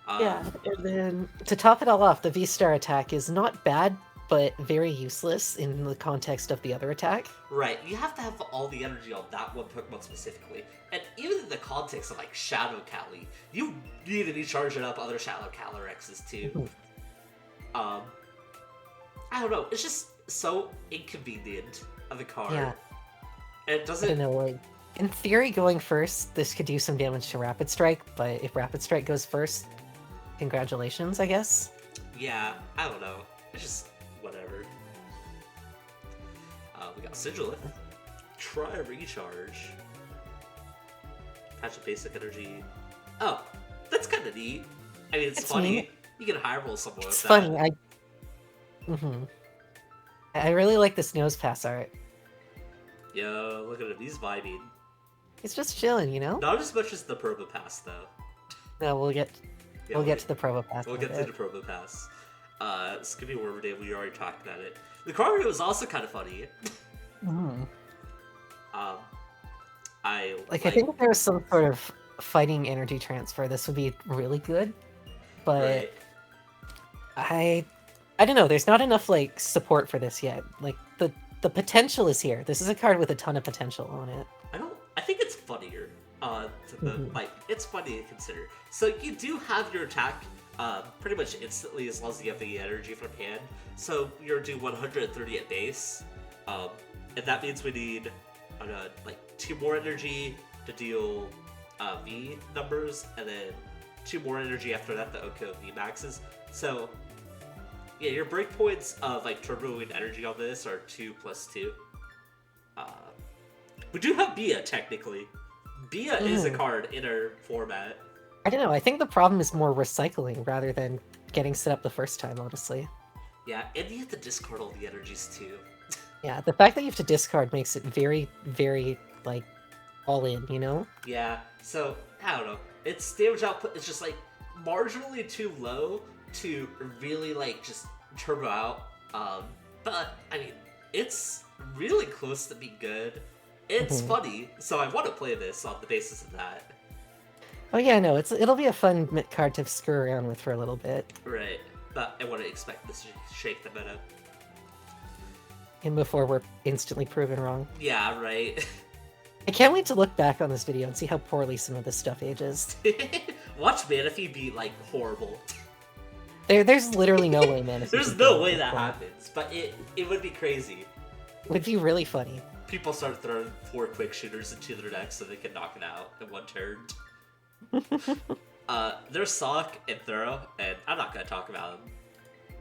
Yeah, and then to top it all off, the V-Star attack is not bad, but very useless in the context of the other attack. Right, you have to have all the energy on that one Pokemon specifically. And even in the context of Shadow Cali, you need to be charging up other Shadow Calyrexes too. I don't know, it's just so inconvenient of a card. Yeah. And it doesn't... I don't know, in theory, going first, this could do some damage to Rapid Strike, but if Rapid Strike goes first, congratulations, I guess. Yeah, I don't know. It's just whatever. We got Sigilith. Try Recharge. Hatch a basic energy. Oh, that's kind of neat. I mean, it's funny. Neat. You can high roll someone It's with funny. that. I really like this nose pass art. Yo, look at him. He's vibing. He's just chilling, you know? Not as much as the Probopass, though. No, we'll get to the Probopass. We'll get to the Probopass. Skippy Wormadam, we already talked about it. The Lucario was also kind of funny. I think if there was some sort of fighting energy transfer, this would be really good. But right. I don't know. There's not enough like support for this yet. Like the potential is here. This is a card with a ton of potential on it. I think it's funnier. It's funny to consider. So you do have your attack pretty much instantly as long as you have the energy from hand. So you're do 130 at base, and that means we need 2 more energy to deal V numbers, and then 2 more energy after that. The Oko V maxes. So yeah, your breakpoints of turboing energy on this are 2 plus 2. We do have Bia technically. Bia is a card in our format. I don't know. I think the problem is more recycling rather than getting set up the first time, honestly. Yeah, and you have to discard all the energies too. Yeah, the fact that you have to discard makes it very, very, all in, you know? Yeah, so, I don't know. Its damage output is just, marginally too low to really, just turbo out. But, I mean, it's really close to being good. It's funny, so I want to play this on the basis of that. Oh yeah, no, it'll be a fun card to screw around with for a little bit. Right, but I want to expect this to shake the meta. And before we're instantly proven wrong. Yeah, right. I can't wait to look back on this video and see how poorly some of this stuff ages. Watch Manaphy be, horrible. There's literally no way, man. There's no way that happens, but it would be crazy. It would be really funny. People start throwing 4 quick shooters into their deck so they can knock it out in 1 turn. There's Sock and Thorough, and I'm not gonna talk about them.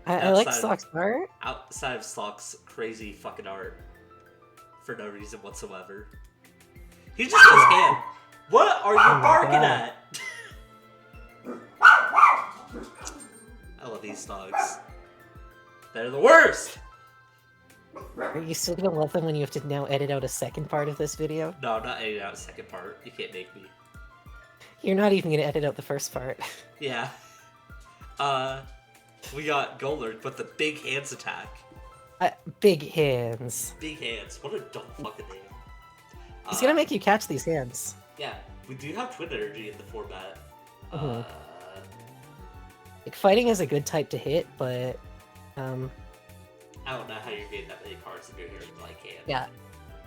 I like Sock's art. Outside of Sock's crazy fucking art. For no reason whatsoever. He just goes ham. What are you barking at? I love these dogs. They're the worst! Are you still gonna love them when you have to now edit out a second part of this video? No, I'm not editing out a second part. You can't make me. You're not even gonna edit out the first part. Yeah. We got Golurk with the big hands attack. Big hands. Big hands. What a dumb fucking name. He's gonna make you catch these hands. Yeah, we do have Twin Energy in the format. Fighting is a good type to hit, but I don't know how you're getting that many cards in your hand like hand. Yeah.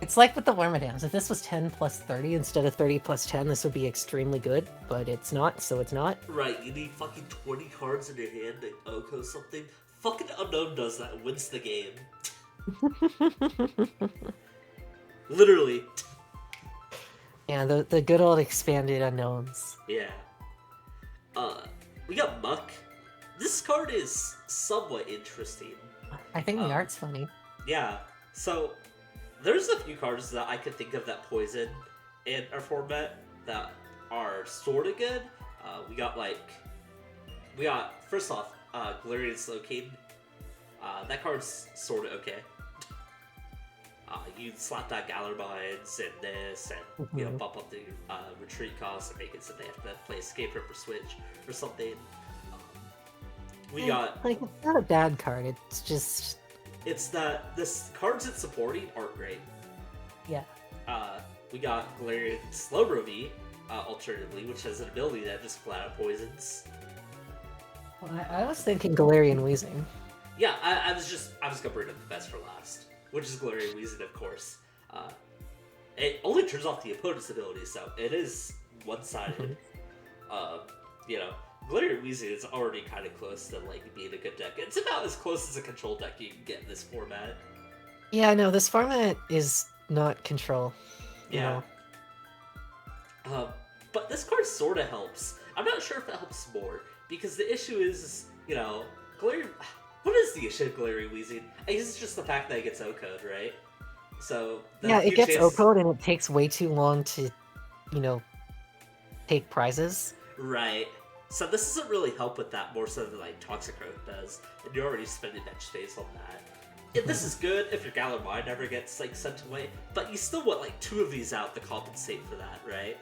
It's like with the Wormadams. If this was 10 plus 30 instead of 30 plus 10, this would be extremely good, but it's not, so it's not. Right, you need fucking 20 cards in your hand to Oko something. Fucking Unknown does that and wins the game. Literally. Yeah, the good old expanded Unknowns. Yeah. We got Muck. This card is somewhat interesting. I think the art's funny. Yeah, so there's a few cards that I could think of that poison in our format that are sort of good. We got first off, Galarian Slowking. That card's sort of okay. You slap that Galarmines and this, and bump up the retreat cost and make it so they have to play Escape Rip or Switch or something. We got it's not a bad card. It's just this cards it's supporting aren't great. Yeah. We got Galarian Slowbro, alternatively, which has an ability that just flat out poisons. Well, I was thinking Galarian Weezing. Yeah, I was gonna bring up the best for last, which is Galarian Weezing, of course. It only turns off the opponent's ability, so it is one-sided. Galarian Weezing is already kind of close to being a good deck. It's about as close as a control deck you can get in this format. Yeah, no, this format is not control. Yeah. But this card sort of helps. I'm not sure if it helps more, because the issue is, Galarian... What is the issue of Galarian Weezing? I guess it's just the fact that it gets O-code, right? So... Yeah, it gets O-code and it takes way too long to, take prizes. Right. So this doesn't really help with that more so than like Toxicroak does, and you're already spending bench space on that. And this is good if your Galar Mine never gets like sent away, but you still want like 2 of these out to compensate for that, right?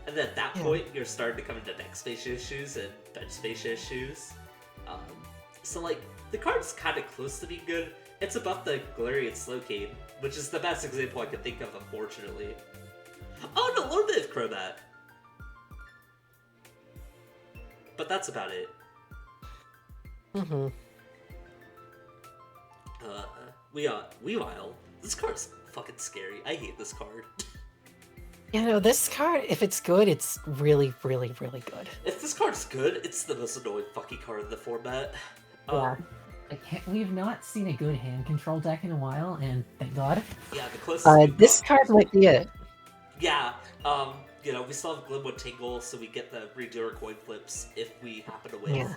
And then at that point, you're starting to come into deck space issues and bench space issues. So like the card's kind of close to being good. It's about the Galarian Slowcane, which is the best example I can think of, unfortunately. Oh no, Lord of Crobat. But that's about it. Mm-hmm. Weavile. This card's fucking scary. I hate this card. You know, this card, if it's good, it's really, really, really good. If this card's good, it's the most annoying fucking card in the format. Yeah. We've not seen a good hand control deck in a while, and thank God. Yeah, the closest. This card might be it. Yeah. You know, we still have Glimwood Tingle, so we get the redo our coin flips if we happen to win.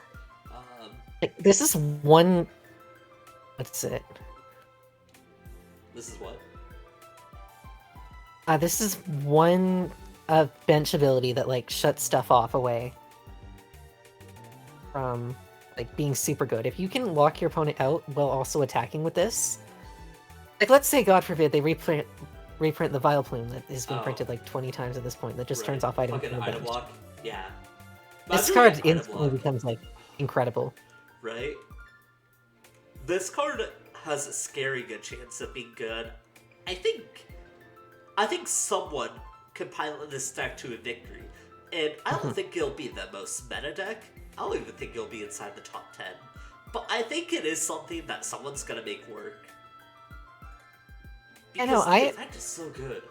Yeah. This is one. What's it? This is what? This is one bench ability that like shuts stuff off away from like being super good. If you can lock your opponent out while also attacking with this, like let's say God forbid they reprint the Vileplume that has been printed like 20 times at this point that just turns off items from the bench. Block. Yeah. This card instantly becomes like incredible. Right? This card has a scary good chance of being good. I think someone can pilot this deck to a victory. And I don't think it'll be the most meta deck. I don't even think it'll be inside the top 10. But I think it is something that someone's gonna make work. Because the effect is so good.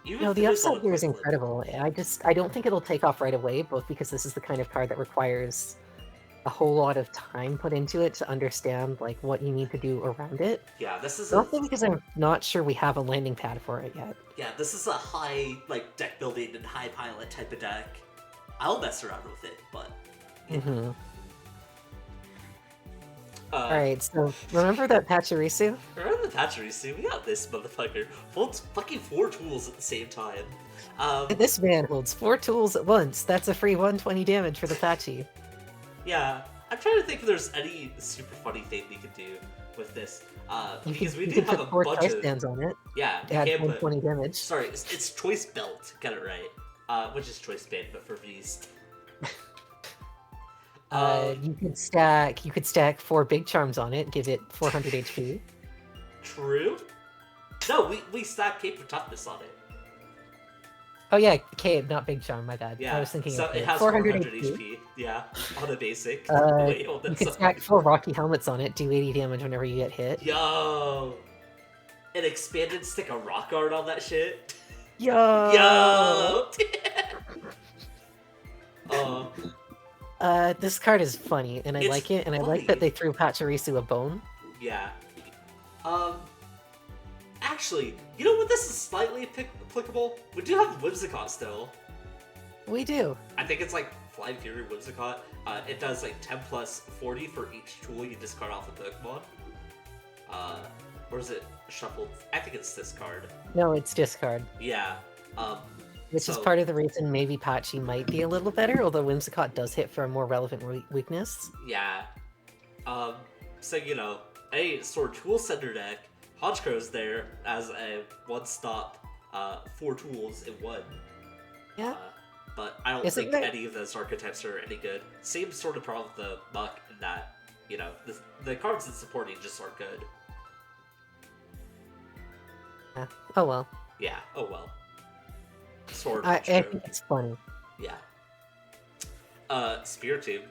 The upside here is incredible. I don't think it'll take off right away, both because this is the kind of card that requires a whole lot of time put into it to understand like what you need to do around it. Yeah, this is also because I'm not sure we have a landing pad for it yet. Yeah, this is a high like deck building and high pilot type of deck. I'll mess around with it, but yeah. Alright, so remember that Pachirisu? Remember the Pachirisu? We got this motherfucker. Holds fucking 4 tools at the same time. This man holds 4 tools at once. That's a free 120 damage for the Pachi. Yeah, I'm trying to think if there's any super funny thing we could do with this. Because we do have a bunch of stands on it. Yeah, you add 120 damage. Sorry, it's Choice Belt. Get it right. Which is Choice Band, but for Beast. You could stack 4 Big Charms on it, give it 400 HP. True. No, we stack Cape of Toughness on it. Oh yeah, Cape, not Big Charm, my bad. Yeah, I was thinking so of it has 400 HP. Yeah, on a basic. You could stack 4 Rocky Helmets on it, do 80 damage whenever you get hit. Yo! An expanded stick of Rock Guard on that shit. Yo! This card is funny, and I like it, and I like that they threw Pachirisu a bone. Yeah. Actually, you know what? This is slightly applicable. We do have Whimsicott still. We do. I think it's like Flying Fury Whimsicott. It does like 10 plus 40 for each tool you discard off a Pokemon. Or is it shuffled? I think it's discard. No, it's discard. Yeah. Which is part of the reason maybe Pachi might be a little better, although Whimsicott does hit for a more relevant weakness. Yeah. So, you know, a sort of tool center deck, Honchkro's there as a one-stop 4 tools in 1. Yeah. But I don't think any of those archetypes are any good. Same sort of problem with the Muck in that, you know, the cards it's supporting just aren't good. Yeah. Oh well. Yeah, oh well. Sort of. I think it's funny. Yeah. Spiritomb.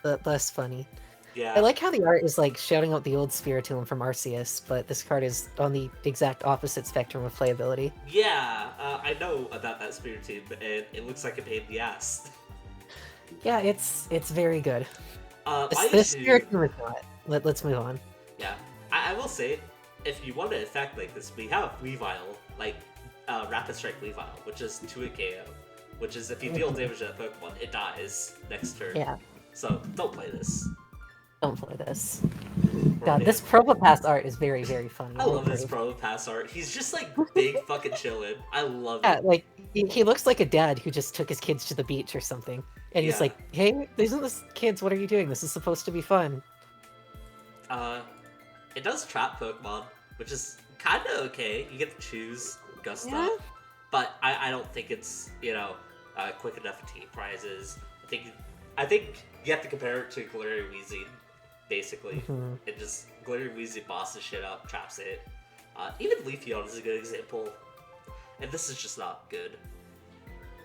But less funny. Yeah. I like how the art is like shouting out the old Spiritomb from Arceus, but this card is on the exact opposite spectrum of playability. Yeah, I know about that Spiritomb, and it looks like a pain in the ass. Yeah, it's very good. This Spiritomb is not. Let's move on. Yeah, I will say, if you want to attack like this, we have Weavile, like Rapid Strike Weavile, which is 2 KO, which is if you deal damage to that Pokemon, it dies next turn. Yeah. So don't play this. Don't play this. God, this Probopass art is very, very funny. I love this Probopass art. He's just like big fucking chillin'. I love it. Yeah, like He looks like a dad who just took his kids to the beach or something. And he's Yeah. like, hey, isn't this kids, what are you doing? This is supposed to be fun. It does trap Pokemon, which is kind of okay. You get to choose Gusta, Yeah. but I don't think it's quick enough to take prizes. I think you have to compare it to Galarian Weezing, basically. Mhm. It just Galarian Weezing bosses shit up, traps it. Even Leafeon is a good example, and this is just not good.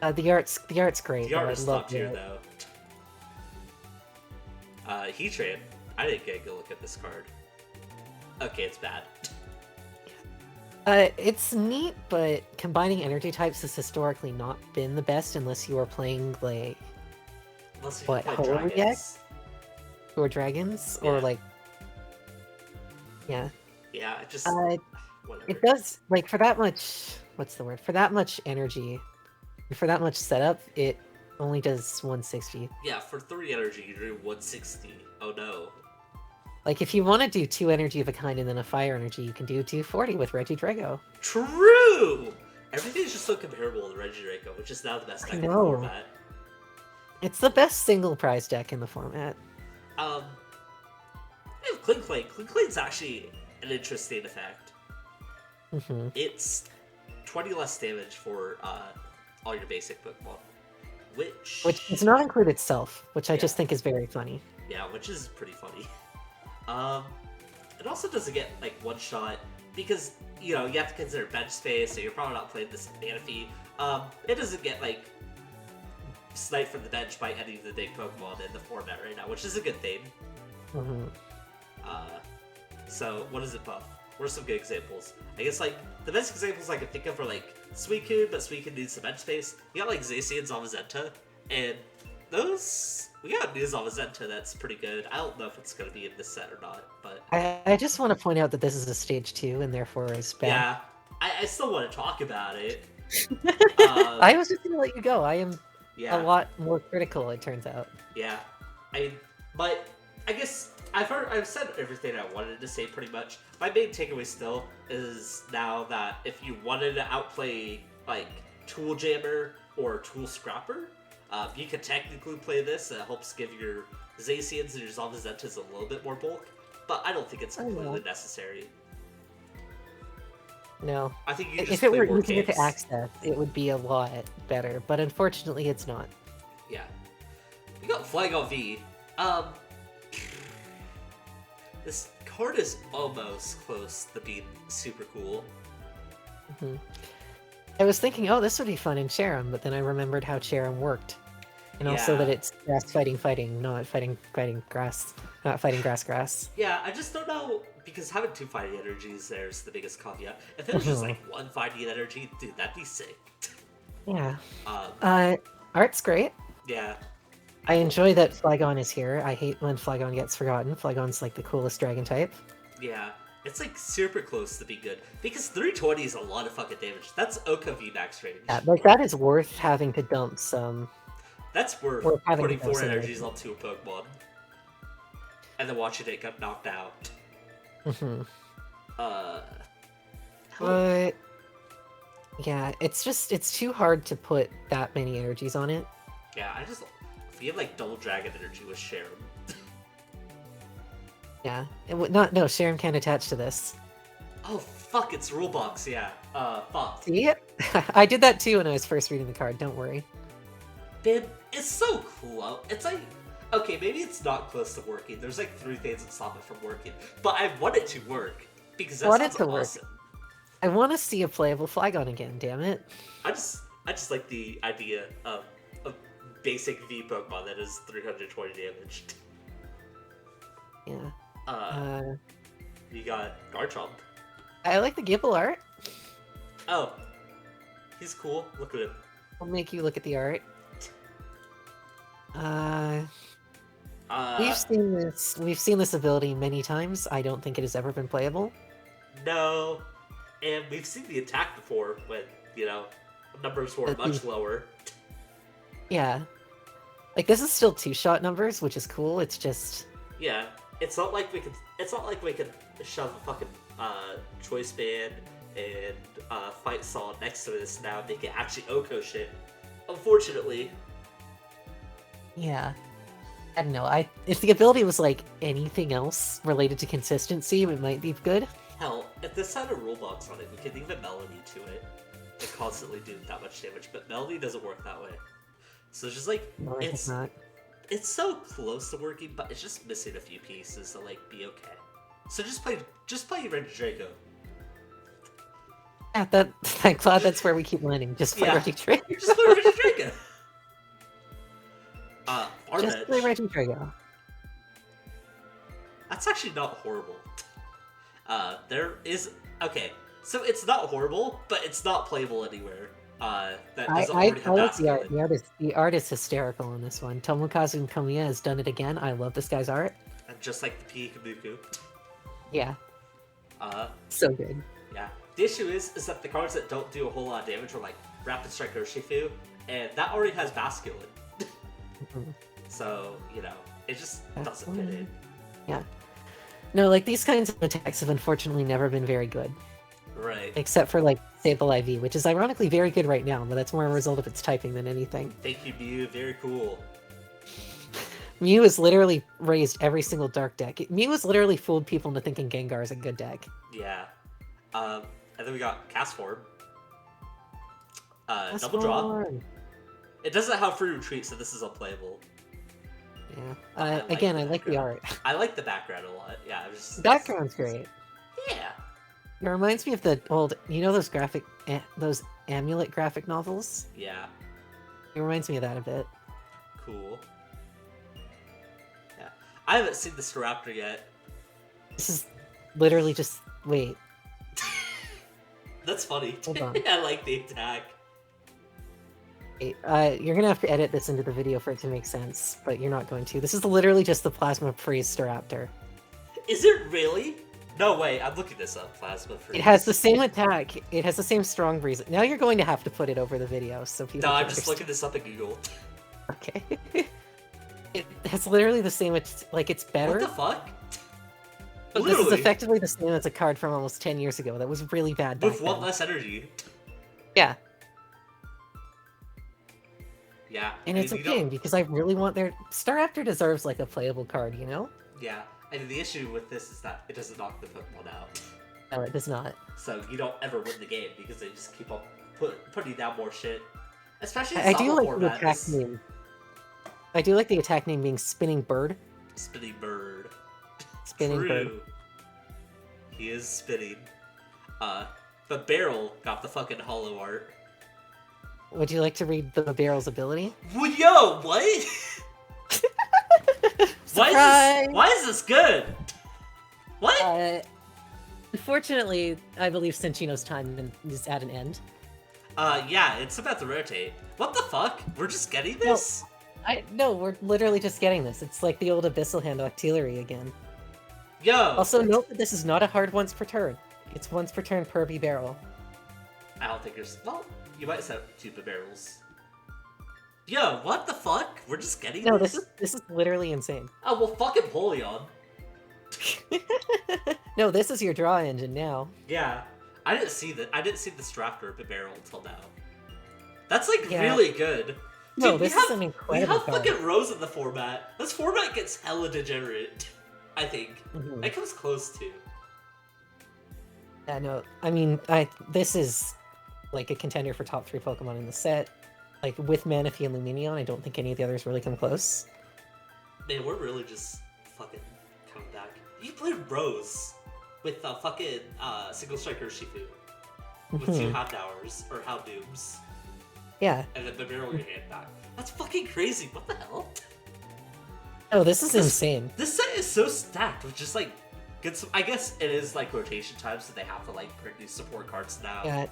The art's great. The art though. is I love top tier it. though. Heatran. I didn't get a good look at this card. Okay, it's bad. It's neat, but combining energy types has historically not been the best unless you are playing like Unless you What, play Holy dragons. or dragons Yeah. or like yeah. Yeah, it just whatever. It does like for that much. What's the word? For that much energy, for that much setup, it only does 160. Yeah, for 3 energy, you do 160. Oh no. Like if you want to do 2 energy of a kind and then a fire energy, you can do 240 with Regidrago. True! Everything's just so comparable to Regidrago, which is now the best deck in the know. format. It's the best single prize deck in the format. We have Klinklang. Klinklang's actually an interesting effect. Hmm. It's 20 less damage for all your basic Pokemon. Which Which does not include itself, which I Yeah. just think is very funny. Yeah, which is pretty funny. It also doesn't get like one shot because you have to consider bench space, so you're probably not playing this Manaphy. It doesn't get like sniped from the bench by any of the big Pokemon in the format right now, which is a good thing. Hmm. So what does it buff? What are some good examples? I guess like the best examples I can think of are like Suicune, but Suicune needs some bench space. You got like Zacian and Zamazenta, and those we got news on Zamazenta that's pretty good. I don't know if it's gonna be in this set or not, but I just want to point out that this is a stage 2 and therefore is bad. yeah, I still want to talk about it. I was just gonna let you go. I am Yeah, a lot more critical, it turns out. yeah. I mean, but I guess I've said everything I wanted to say pretty much. My main takeaway still is now that if you wanted to outplay like Tool Jammer or Tool Scrapper, you could technically play this. It helps give your Zacians and your Zamazentas a little bit more bulk, but I don't think it's completely necessary. No. I think you just If it play were more easier games. to access, it would be a lot better, but unfortunately it's not. Yeah. We got Flygon V. This card is almost close to being super cool. Mhm. I was thinking, oh, this would be fun in Cherim, but then I remembered how Cherim worked. And also that Yeah. it's grass fighting, not fighting grass. Not fighting grass. Yeah, I just don't know, because having 2 fighting energies there's the biggest caveat. If it was just Mhm. like 1 fighting energy, dude, that'd be sick. Yeah. Um, Art's great. yeah. I enjoy that Flygon is here. I hate when Flygon gets forgotten. Flygon's like the coolest dragon type. Yeah. It's like super close to be good, because 320 is a lot of fucking damage. That's Oka VMAX range. Yeah, like that is worth having to dump some. That's worth We're having putting those 4 in energies on 2 Pokemon. And then watching it get knocked out. Hmm. Uh, But yeah, it's too hard to put that many energies on it. yeah, if you have like double dragon energy with Cherim. Yeah, no, Sharon can't attach to this. Oh fuck, it's rule box, yeah. Fuck. See it? I did that too when I was first reading the card. Don't worry. Man, it's so cool. It's like, okay, maybe it's not close to working. There's like 3 things that stop it from working. But I want it to work, because that Want it sounds to work. awesome. I want to see a playable Flygon again. Damn it! I just like the idea of a basic V Pokemon that is 320 damage. Yeah. You got Garchomp. I like the Gibble art. Oh, he's cool. Look at him. I'll make you look at the art. Uh, We've seen this ability many times. I don't think it has ever been playable. No, and we've seen the attack before when numbers were much lower. Yeah. Like this is still 2-shot numbers, which is cool. It's just Yeah, it's not like we could shove a fucking choice band and Fight Saw next to this now make it actually Oko shit. Unfortunately. Yeah. I don't know. If the ability was like anything else related to consistency, it might be good. Hell, if this had a rule box on it, we could even Melody to it and constantly do that much damage, but Melody doesn't work that way. So it's just like, No, it's not. It's so close to working, but it's just missing a few pieces to like be okay. So just play Regidrago. Yeah, I'm glad that's where we keep landing. Just play Regidrago. Just play Regidrago. Just play Regidrago. That's actually not horrible. Okay, so it's not horrible, but it's not playable anywhere. That doesn't already have like the basket. art. The art is hysterical in this one. Tomokazu Komiya has done it again. I love this guy's art. And just like the Pikabuku. Yeah. So good. Yeah. The issue is that the cards that don't do a whole lot of damage are like Rapid Strike Urshifu, and that already has Basculin. So, you know, it just doesn't fit in. Yeah. No, like these kinds of attacks have unfortunately never been very good. Right. Except for like Sable IV, which is ironically very good right now, but that's more a result of its typing than anything. Thank you, Mew. Very cool. Mew has literally raised every single dark deck. Mew has literally fooled people into thinking Gengar is a good deck. Yeah. And then we got Cast Form. Double draw. It doesn't have free retreat, so this is unplayable. Yeah. Again, I like the art. I like the background a lot. Yeah. Background's great. Yeah. It reminds me of the old, you know, those Amulet graphic novels? Yeah. It reminds me of that a bit. Cool. Yeah. I haven't seen the Staraptor yet. This is literally just, wait. That's funny. Hold on. I like the attack. Wait, you're gonna have to edit this into the video for it to make sense, but you're not going to. This is literally just the Plasma Freeze Staraptor. Is it really? No way, I'm looking this up. Plasma Freeze. It has the same attack. It has the same Strong Breeze. Now you're going to have to put it over the video so people. No, can I'm just looking this up at Google. Okay. It has literally the same. Like it's better. What the fuck? But this is effectively the same as a card from almost 10 years ago. That was really bad. With one less energy. Yeah. Yeah. And it's a pain because I really want their Staraptor deserves like a playable card, you know? Yeah. And the issue with this is that it doesn't knock the Pokemon out. No, it does not. So you don't ever win the game because they just keep on putting down more shit. Especially I do like the attack name. I do like the attack name being Spinning Bird. Spinning Bird. Spinning True. Bird. He is spinning. But Barrel got the fucking hollow art. Would you like to read the Barrel's ability? Well, yo, what? Why is this good? What? Unfortunately, I believe Cinchino's time is at an end. Yeah, it's about to rotate. What the fuck? We're just getting this? No, we're literally just getting this. It's like the old Abyssal Hand Octillery again. Yo! Also, note that this is not a hard once per turn. It's once per turn per B-Barrel. I don't think there's... Well, you might set 2 barrels. Yo, what the fuck? We're just getting this? No, this is literally insane. Oh, well, fucking Empoleon. No, this is your draw engine now. Yeah. I didn't see the Staraptor barrel until now. That's like really good. Dude, no, this is an incredible We have card. fucking Rose in the format. This format gets hella degenerate, I think. Mm-hmm. It comes close to. Yeah, no, I mean, this is like a contender for top 3 Pokemon in the set. Like, with Manaphy and Lumineon, I don't think any of the others really come close. Man, we're really just fucking coming back. You played Rose with fucking Single Striker Shifu. With 2 Houndours, or Houndooms. Yeah. And then the barrel your hand back. That's fucking crazy. What the hell? Oh, this is insane. This set is so stacked with just like good. I guess it is like rotation time, so they have to like print new support cards now. Yeah.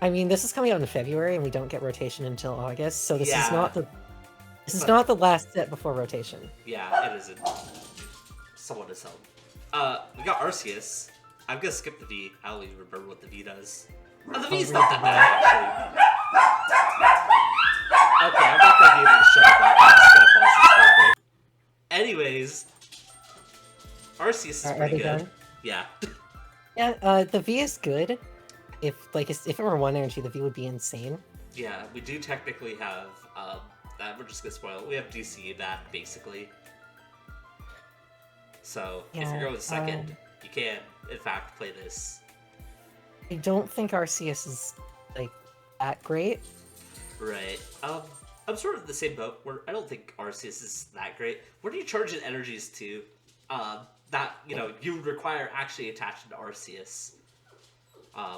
I mean, this is coming out in February, and we don't get rotation until August, so this is not the not the last set before rotation. Yeah, it isn't. Someone is held. We got Arceus. I'm gonna skip the V. I don't even remember what the V does. Oh, the V's not that bad, actually. Okay, I'm not gonna be able to shut up. I'm just gonna pause this real quick. Anyways, Arceus is pretty good. Done? Yeah. Yeah, the V is good. if it were 1 energy, the V would be insane. Yeah, we do technically have, that we're just gonna spoil it. We have DC back, basically. So, if Yeah, you're going second, you can, in fact, play this. I don't think Arceus is, like, that great. Right. I'm sort of in the same boat, where I don't think Arceus is that great. Where do you charge in energies to, that, you would require actually attaching to Arceus?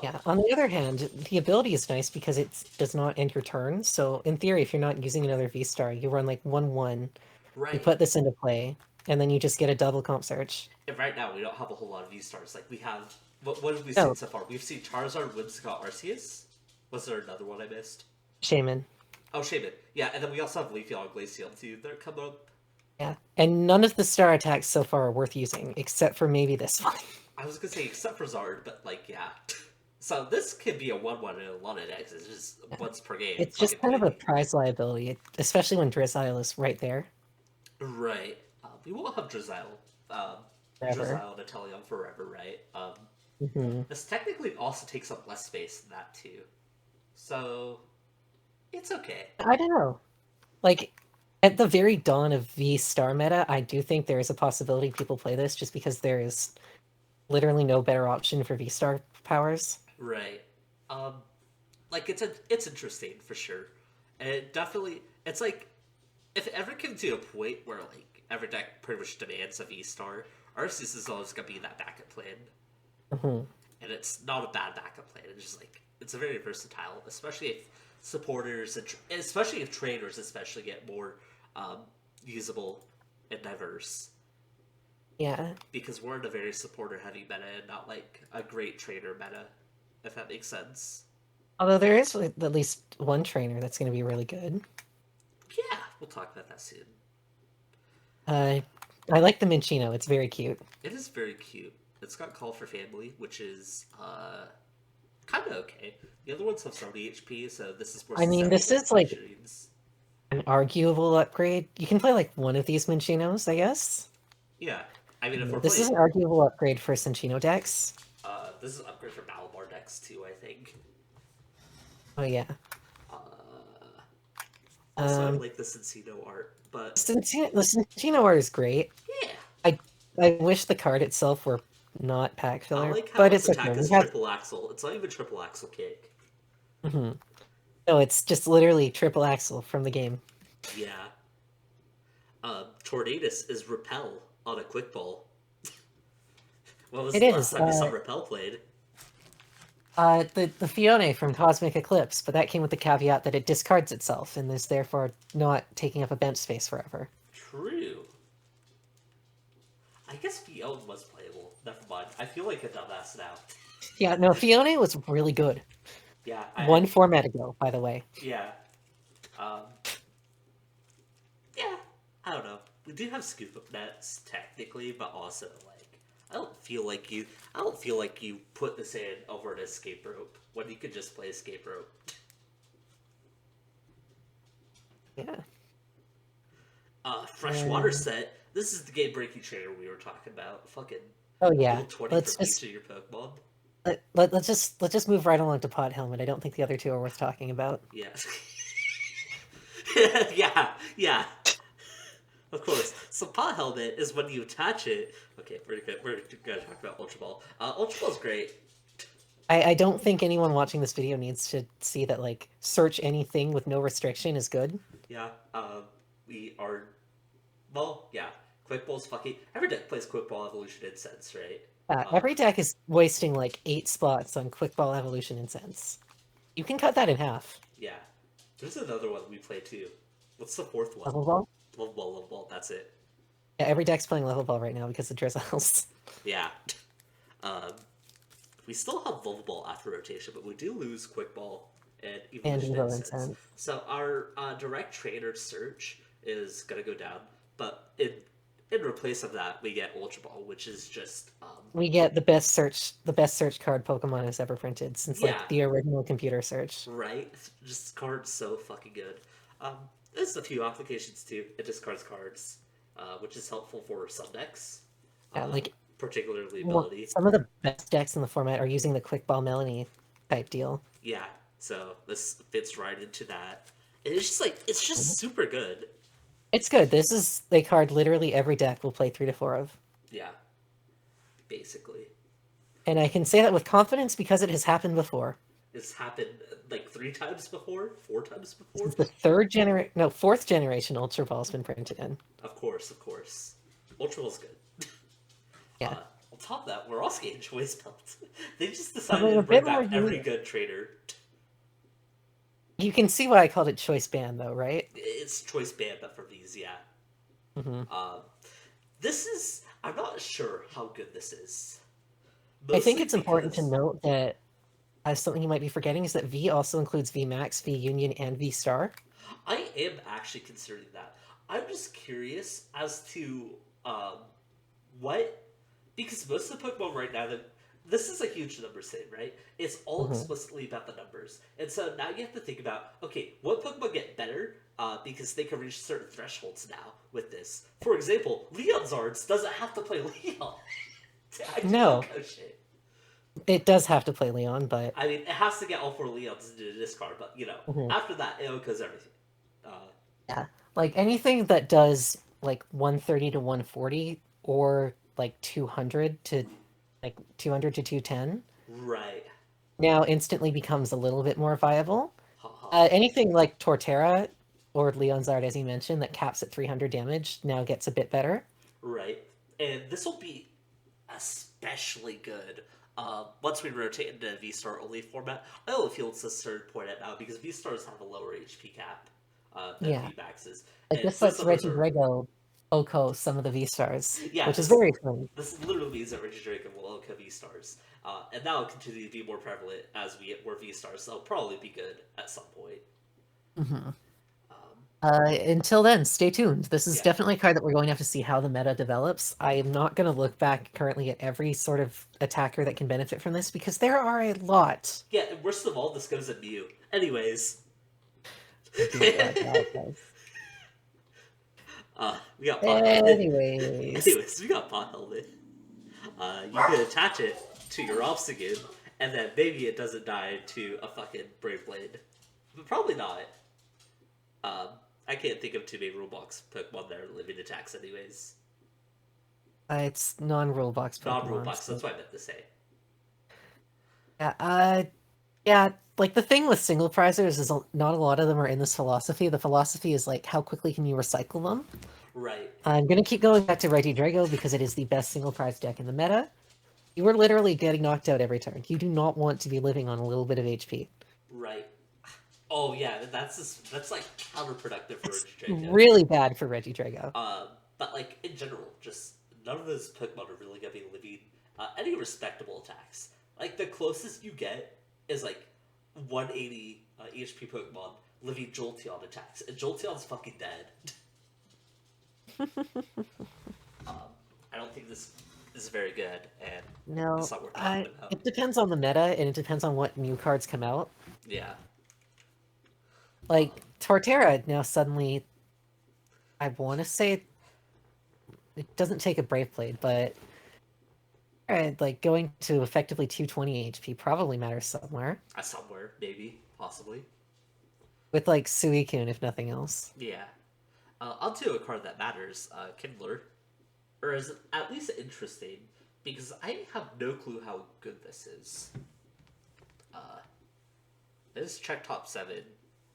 Yeah, on the other hand, the ability is nice because it does not end your turn. So in theory, if you're not using another V-Star, you run like 1/1, you Right. put this into play, and then you just get a double comp search. And right now, we don't have a whole lot of V-Stars. Like, we have... What have we Oh. seen so far? We've seen Charizard, Whimsicott, Arceus? Was there another one I missed? Shaman. Oh, Shaman. Yeah, and then we also have Leafeon and Glaceon, too. They're coming up. Yeah, and none of the star attacks so far are worth using, except for maybe this one. I was gonna say, except for Zard, but, like, yeah. So this could be a 1/1 in a lot of decks. It's just once per game. It's just kind of a prize liability, especially when Drizzile is right there. Right. We won't have Drizzile. Drizzile and Inteleon forever, right? This technically also takes up less space than that, too. So, it's okay. I don't know. Like, at the very dawn of V-Star meta, I do think there is a possibility people play this just because there is literally no better option for V-Star powers. Right. Like, it's interesting, for sure. And it definitely... It's like, if it ever came to a point where, like, every deck pretty much demands a V-Star, Arceus is always going to be that backup plan. And it's not a bad backup plan. It's just, like, it's a very versatile, especially if supporters, especially if trainers especially get more usable and diverse. Yeah. Because we're in a very supporter-heavy meta and not, like, a great trainer meta, if that makes sense. Although there is at least one trainer that's going to be really good. Yeah, we'll talk about that soon. I like the Minchino. It's very cute. It is very cute. It's got Call for Family, which is kind of okay. The other ones have 70 HP, so this is more... I mean, this is like an arguable upgrade. You can play like one of these Minchinos, I guess. Yeah. I mean, if we're this is an arguable upgrade for Cinchino decks. This is an upgrade for Malamar decks, too, I think. Oh, yeah. Also, I like the Cinchino art, but... The Cinchino art is great. Yeah. I wish the card itself were not pack filler, I like how but its it's attack is triple axle. It's not even triple axle kick. No, it's just literally triple axle from the game. Yeah. Tornadus is Repel on a Quick Ball. What was the last time you saw Repel played? The Fione from Cosmic Eclipse, but that came with the caveat that it discards itself and is therefore not taking up a bench space forever. True. I guess Fione was playable. Never mind. I feel like a dumbass now. Yeah, no, Fione was really good. Yeah. One format ago, by the way. Yeah. Yeah. I don't know. We do have scoop up nets technically, but also like I don't feel like you put this in over an escape rope when you could just play escape rope. Yeah. Freshwater set. This is the game breaking trainer we were talking about. Fucking. Oh yeah. 20 Let's for just each of your Pokemon. let's just move right along to Pot Helmet. I don't think the other two are worth talking about. Yeah. yeah. Of course. So Pot Helmet is when you attach it. Okay, we're gonna talk about Ultra Ball. Ultra Ball's great. I don't think anyone watching this video needs to see that like search anything with no restriction is good. Yeah. We are. Well, yeah. Quick Ball's fucking. Every deck plays Quick Ball Evolution Incense, right? Every deck is wasting like 8 spots on Quick Ball Evolution Incense. You can cut that in half. Yeah. There's another one we play too. What's the fourth one? Level Ball? Level Ball, that's it. Yeah, every deck's playing Level Ball right now because of Drizzles. Yeah. We still have Level Ball after rotation, but we do lose Quick Ball and Evolution Incense. So our direct trainer search is gonna go down, but in replace of that, we get Ultra Ball, which is just we get the best search card Pokemon has ever printed since like the original computer search. Right, just card's so fucking good. There's a few applications too. It discards cards, which is helpful for some decks. Yeah, like particularly ability. Some of the best decks in the format are using the Quick Ball Melanie type deal. Yeah, so this fits right into that. And it's just like, it's just super good. It's good. This is a card literally every deck will play 3 to 4 of. Yeah, basically. And I can say that with confidence because it has happened before. It's happened like 3 times before, 4 times This before. is the fourth generation Ultra Ball's been printed in. Of course. Ultra Ball's good. Yeah. On top of that, we're also getting choice belts. They just I decided mean, to a bring bit more back every unique. good trader. You can see why I called it Choice Band, though, right? It's choice band, but for these, yeah. Mm-hmm. This is, I'm not sure how good this is. I think Mostly it's important to because- note that something you might be forgetting is that V also includes V Max, V Union, and V Star. I am actually considering that. I'm just curious as to what, because most of the Pokemon right now, this is a huge numbers thing, right? It's all explicitly about the numbers, and so now you have to think about, okay, what Pokemon get better because they can reach certain thresholds now with this. For example, Leon's Arts doesn't have to play Leon. No. Oh, shit. It does have to play Leon, but I mean, it has to get all 4 Leons into the discard, but you know, after that, it goes everything. yeah, like anything that does like 130 to 140 or like 200 to 210 Right. now instantly becomes a little bit more viable. Ha ha. Anything like Torterra or Leon's Art, as you mentioned, that caps at 300 damage now gets a bit better. Right. And this will be especially good once we rotate into V-Star only format. I only feel it's a certain point at now because V-Stars have a lower HP cap than Yeah. V-Maxes. Like And this lets numbers Regidrago Oko some of the V-Stars, Yeah, which is this- very fun. This literally means that Regidrago will OK V-Stars. And that will continue to be more prevalent as we get more V-Stars, so it'll probably be good at some point. Until then, stay tuned. This is Yeah. definitely a card that we're going to have to see how the meta develops. I am not going to look back currently at every sort of attacker that can benefit from this because there are a lot. Yeah, and worst of all, this goes at Mew. Anyways. We We got Pot Helmet. Anyways, We got Pot Helmet. You can attach it to your Obstagoon, and then maybe it doesn't die to a fucking Brave Blade. But probably not. I can't think of too many Roblox Pokemon that are living attacks anyways. it's non-rule box Pokemon. Non-Roblox, so- that's what I meant to say. Yeah, like the thing with single prizers is not a lot of them are in this philosophy. The philosophy is like, how quickly can you recycle them? Right. I'm going to keep going back to Regidrago because it is the best single prize deck in the meta. You are literally getting knocked out every turn. You do not want to be living on a little bit of HP. Right. Oh yeah, that's like counterproductive for Regidrago. Really bad for Regidrago. But like in general, just none of those Pokemon are really gonna be living any respectable attacks. Like the closest you get is like 180 HP Pokemon living Jolteon attacks, and Jolteon's fucking dead. I don't think this is very good, and No, it's not worth talking about. it depends on the meta, and it depends on what new cards come out. Yeah. Like, Torterra now suddenly, I want to say, it doesn't take a Brave Blade, but like going to effectively 220 HP probably matters somewhere. Somewhere, maybe, possibly. With like Suicune, if nothing else. Yeah. Onto a card that matters, Kindler. Or is at least interesting, because I have no clue how good this is. This is check top 7,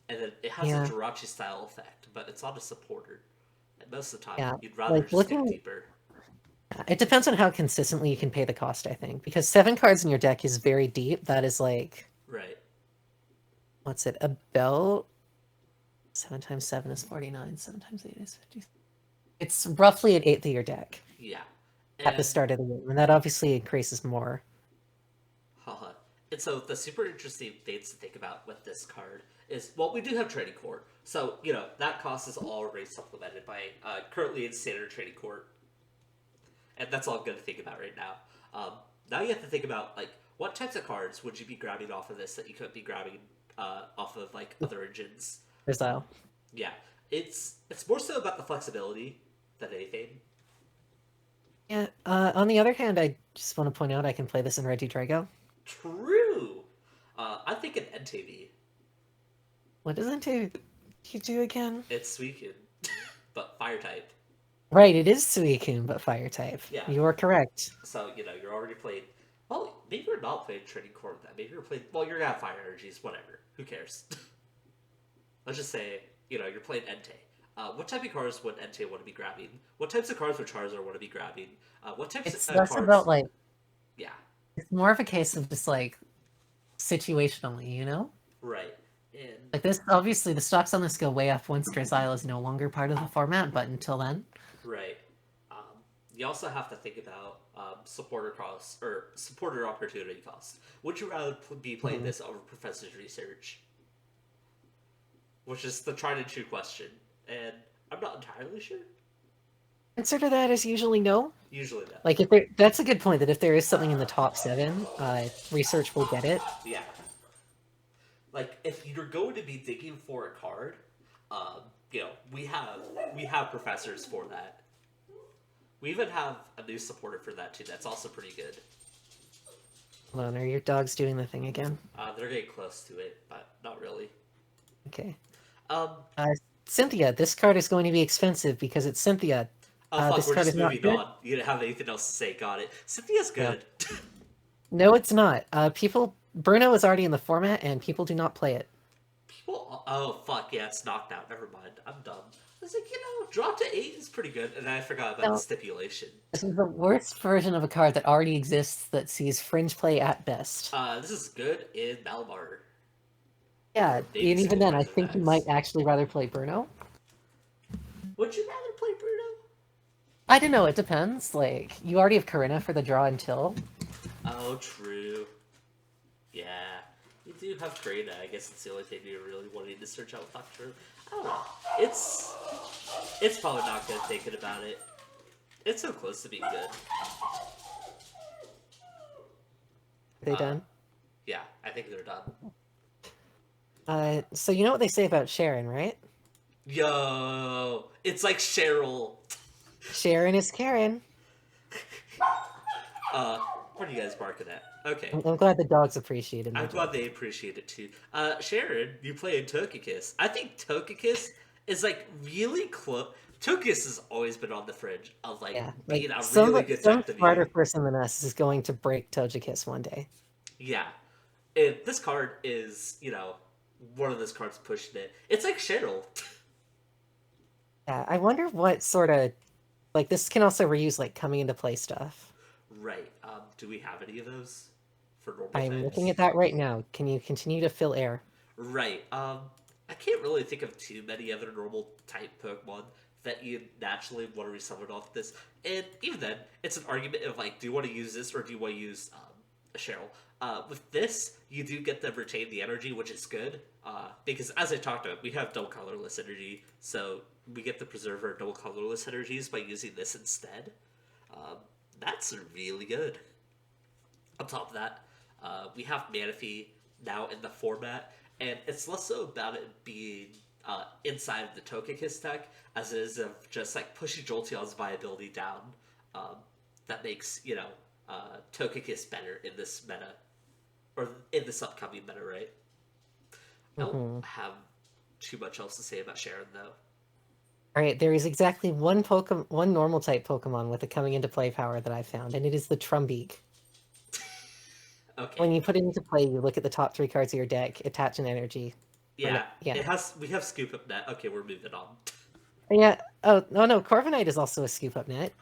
and then it has Yeah. a Jirachi style effect, but it's on a supporter. And most of the time, Yeah, you'd rather like, just looking- dig deeper. It depends on how consistently you can pay the cost, I think. Because 7 cards in your deck is very deep. That is like, Right. what's it, about 7 times 7 is 49, 7 times 8 is 50. It's roughly an eighth of your deck Yeah. at the And- start of the game, and that obviously increases more. Haha. And so the super interesting things to think about with this card is, well, we do have Trading Court. So, you know, that cost is already supplemented by currently in standard Trading Court. And that's all I'm going to think about right now. Now you have to think about, like, what types of cards would you be grabbing off of this that you couldn't be grabbing off of, like, other engines? Versatile. Yeah. It's more so about the flexibility than anything. Yeah, on the other hand, I just want to point out I can play this in Regidrago. True! I'm thinking NTV. What does Entei do again? It's Suicune, but fire type. Right, it is Suicune, but fire type. Yeah. You are correct. So, you're already playing. Well, maybe you're not playing Training Core with that. Maybe you're playing. Well, you're gonna have fire energies, whatever. Who cares? Let's just say, you're playing Entei. What type of cards would Entei want to be grabbing? What types of cards would Charizard want to be grabbing? What types It's of less cards? about, like, Yeah. it's more of a case of just, like, situationally, you know? Right. And Like, this, obviously, the stocks on this go way up once Drizzile is no longer part of the format, but until then. right. You also have to think about supporter cost or supporter opportunity cost. Would you rather be playing this over Professor's Research? Which is the tried and true question, and I'm not entirely sure. Answer to that is usually no. Usually no. Like, that's a good point, that if there is something in the top 7, Research will get it. Yeah. Like, if you're going to be digging for a card, we have professors for that. We even have a new supporter for that too. That's also pretty good. Hold on, are your dogs doing the thing again? They're getting close to it, but not really. Okay. Um. Cynthia, this card is going to be expensive because it's Cynthia. Oh fuck, this we're card just is not moving good. on. You didn't have anything else to say. Got it. Cynthia's good. No, it's not. Bruno is already in the format, and people do not play it. People. Oh fuck yeah, it's knocked out. Never mind. I'm dumb. I was like, drop to 8 is pretty good, and I forgot about the stipulation. This is the worst version of a card that already exists that sees fringe play at best. This is good in Malamar. Yeah, and even then, I think you might actually rather play Bruno. Would you rather play Bruno? I don't know, it depends. Like, you already have Karina for the draw until. Oh, true. Yeah, you do have Karina. I guess it's the only thing you're really wanting to search out with Doctor. I don't know. It's probably not good thinking about it. It's so close to being good. Are they done? Yeah, I think they're done. So you know what they say about Sharon, right? Yo, it's like Cheryl. Sharon is Karen. What are you guys barking at? Okay. I'm glad the dogs appreciate it. I'm glad they appreciate it too. Sharon, you play in Togekiss. I think Togekiss is like really close. Togekiss has always been on the fringe of being a really good some tech to smarter me. person than us is going to break Togekiss one day. Yeah. And this card is, one of those cards pushing it. It's like Cheryl. Yeah, I wonder what sort of this can also reuse coming into play stuff. Right. Do we have any of those for normal I'm types? looking at that right now. Can you continue to fill air? Right. I can't really think of too many other normal type Pokemon that you naturally want to resummon off this. And even then, it's an argument of do you want to use this or do you want to use a Cheryl? With this, you do get to retain the energy, which is good. Because as I talked about, we have double colorless energy, so we get to preserve our double colorless energies by using this instead. That's really good. On top of that, we have Manaphy now in the format, and it's less so about it being inside of the Togekiss deck as it is of just pushing Jolteon's viability down. That makes Togekiss better in this meta, or in this upcoming meta, right? I don't have too much else to say about Sharon though. All right, there is exactly one normal type Pokemon with a coming into play power that I found, and it is the Trumbeak. Okay. When you put it into play, you look at the top 3 cards of your deck, attach an energy. Yeah, yeah. We have Scoop Up Net. Okay, we're moving on. Yeah. Oh no, Corviknight is also a Scoop Up Net.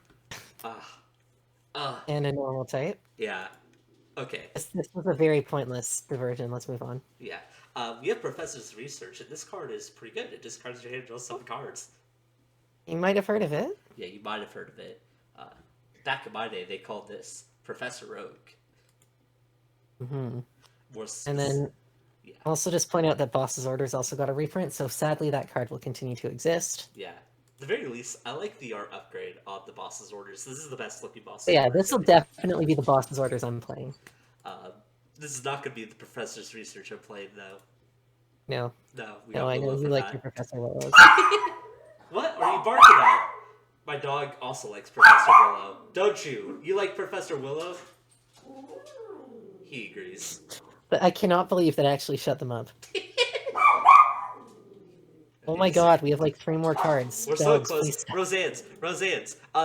And a normal type. Yeah. Okay. This was a very pointless diversion. Let's move on. Yeah. We have Professor's Research, and this card is pretty good. It discards your hand, draws 7 cards. You might have heard of it. Yeah, you might have heard of it. Back in my day, they called this Professor Rogue. Mm-hmm. And then, also just point out that Boss's Orders also got a reprint, so sadly that card will continue to exist. Yeah. At the very least, I like the art upgrade on the Boss's Orders. This is the best looking Boss's Orders. Yeah, Orders this will definitely be the Boss's Orders I'm playing. This is not going to be the Professor's Research I'm playing, though. No. No, I know you like your Professor Willows. What are you barking at? My dog also likes Professor Willow. Don't you? You like Professor Willow? He agrees. But I cannot believe that I actually shut them up. Oh my god, we have like 3 more cards. We're so Dogs, close. please stop. Roseanne's.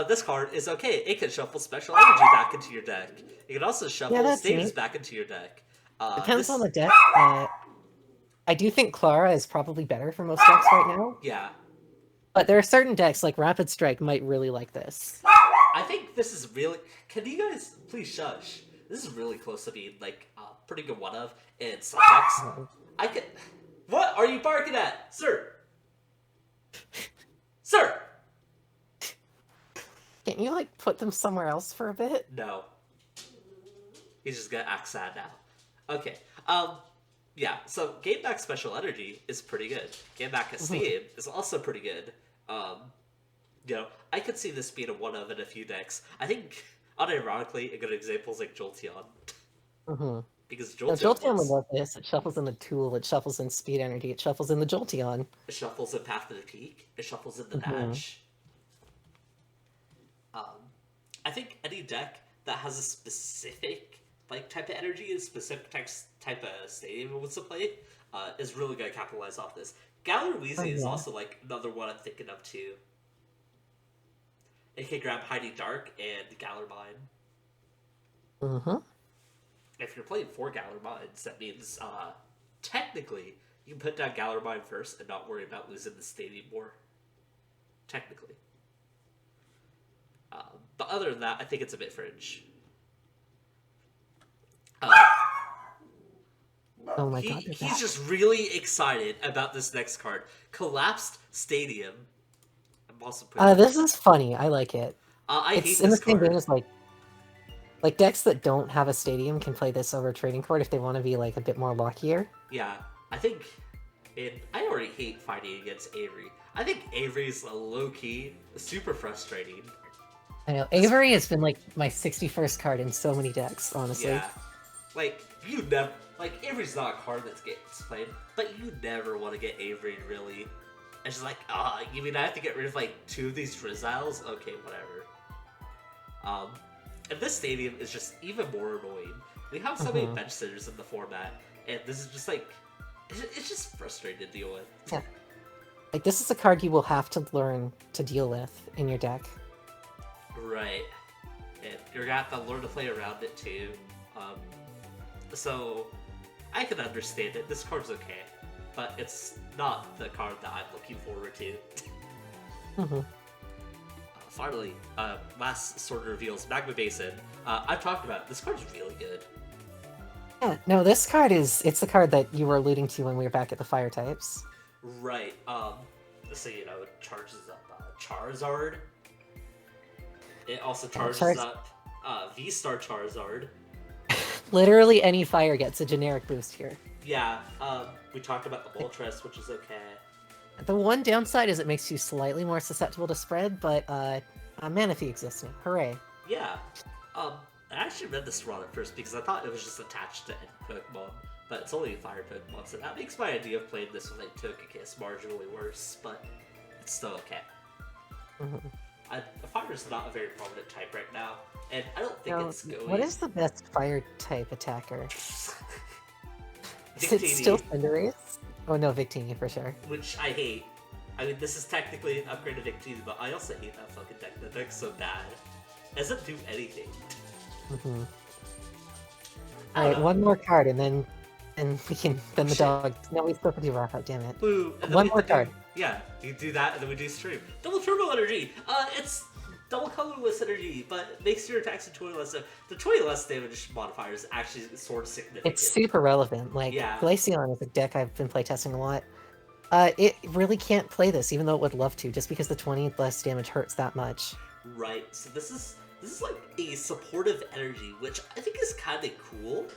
This card is okay. It can shuffle special energy back into your deck. It can also shuffle that's stages neat. back into your deck. Depends on the deck. I do think Clara is probably better for most decks right now. Yeah. But there are certain decks, like Rapid Strike, might really like this. I think this is really... Can you guys please shush? This is really close to being, like, a pretty good one of. And some decks... I can... What are you barking at? Sir! Sir! Can't you, like, put them somewhere else for a bit? No. He's just gonna act sad now. Okay. Yeah, so Game Back Special Energy is pretty good. Game Back Esteem is also pretty good. You know, I could see this being a one of in a few decks. I think, unironically, a good example is like Jolteon. Because Jolteon would love this. It shuffles in the Tool, it shuffles in Speed Energy, it shuffles in the Jolteon. It shuffles in Path to the Peak, it shuffles in the Dash. I think any deck that has a specific like type of energy and specific type of stadium it wants to play is really going to capitalize off this. Galar Weezy is also like another one I'm thinking of too. It can grab Heidi Dark and Galar Mine. If you're playing 4 Galar Mines, that means technically you can put down Galar Mine first and not worry about losing the stadium war. Technically. But other than that, I think it's a bit fringe. Oh my god. He's just really excited about this next card. Collapsed Stadium. I'm also this is funny. I like it. I hate It's in the this same card. vein as like decks that don't have a stadium can play this over trading card if they want to be like a bit more lockier. Yeah, I think... I already hate fighting against Avery. I think Avery's a low-key, super frustrating. I know. Avery has been like my 61st card in so many decks, honestly. Yeah. Like, you never... Like, Avery's not a card that gets played, but you never want to get Avery, really. It's just like, you mean I have to get rid of, like, 2 of these Drizzles? Okay, whatever. And this stadium is just even more annoying. We have so many bench sitters in the format, and this is just, like... It's just frustrating to deal with. Yeah. Like, this is a card you will have to learn to deal with in your deck. Right. And you're gonna have to learn to play around it, too. So... I can understand it. This card's okay, but it's not the card that I'm looking forward to. Finally, last sort of reveals Magma Basin. I've talked about it. This card's really good. Yeah, no, this card it's the card that you were alluding to when we were back at the fire types. Right. So you know, it charges up Charizard. It also charges up V-Star Charizard. Literally any fire gets a generic boost here. Yeah, we talked about the Moltres, which is okay. The one downside is it makes you slightly more susceptible to spread, but Manaphy exists now. Hooray. Yeah. I actually read this wrong at first because I thought it was just attached to any Pokemon, but it's only a fire Pokemon, so that makes my idea of playing this with like Togekiss marginally worse, but it's still okay. Fire is not a very prominent type right now, and I don't think it's going... What is the best fire type attacker? Is it Victini, still Cinderace? Oh no, Victini for sure. which I hate. I mean, this is technically an upgrade to Victini, but I also hate that fucking deck. That deck's so bad. It doesn't do anything. Alright, one more card, and then we can... Then the dog... No, we still have to do wrap up, damn it. Boo. One more card. Yeah, you do that, and then we do stream. Double Turbo Energy! It's double colorless energy, but makes your attacks in 20 less damage. The 20 less damage modifier is actually sort of significant. It's super relevant. Like, Glaceon is a deck I've been playtesting a lot. It really can't play this, even though it would love to, just because the 20 less damage hurts that much. Right, so this is like a supportive energy, which I think is kind of cool.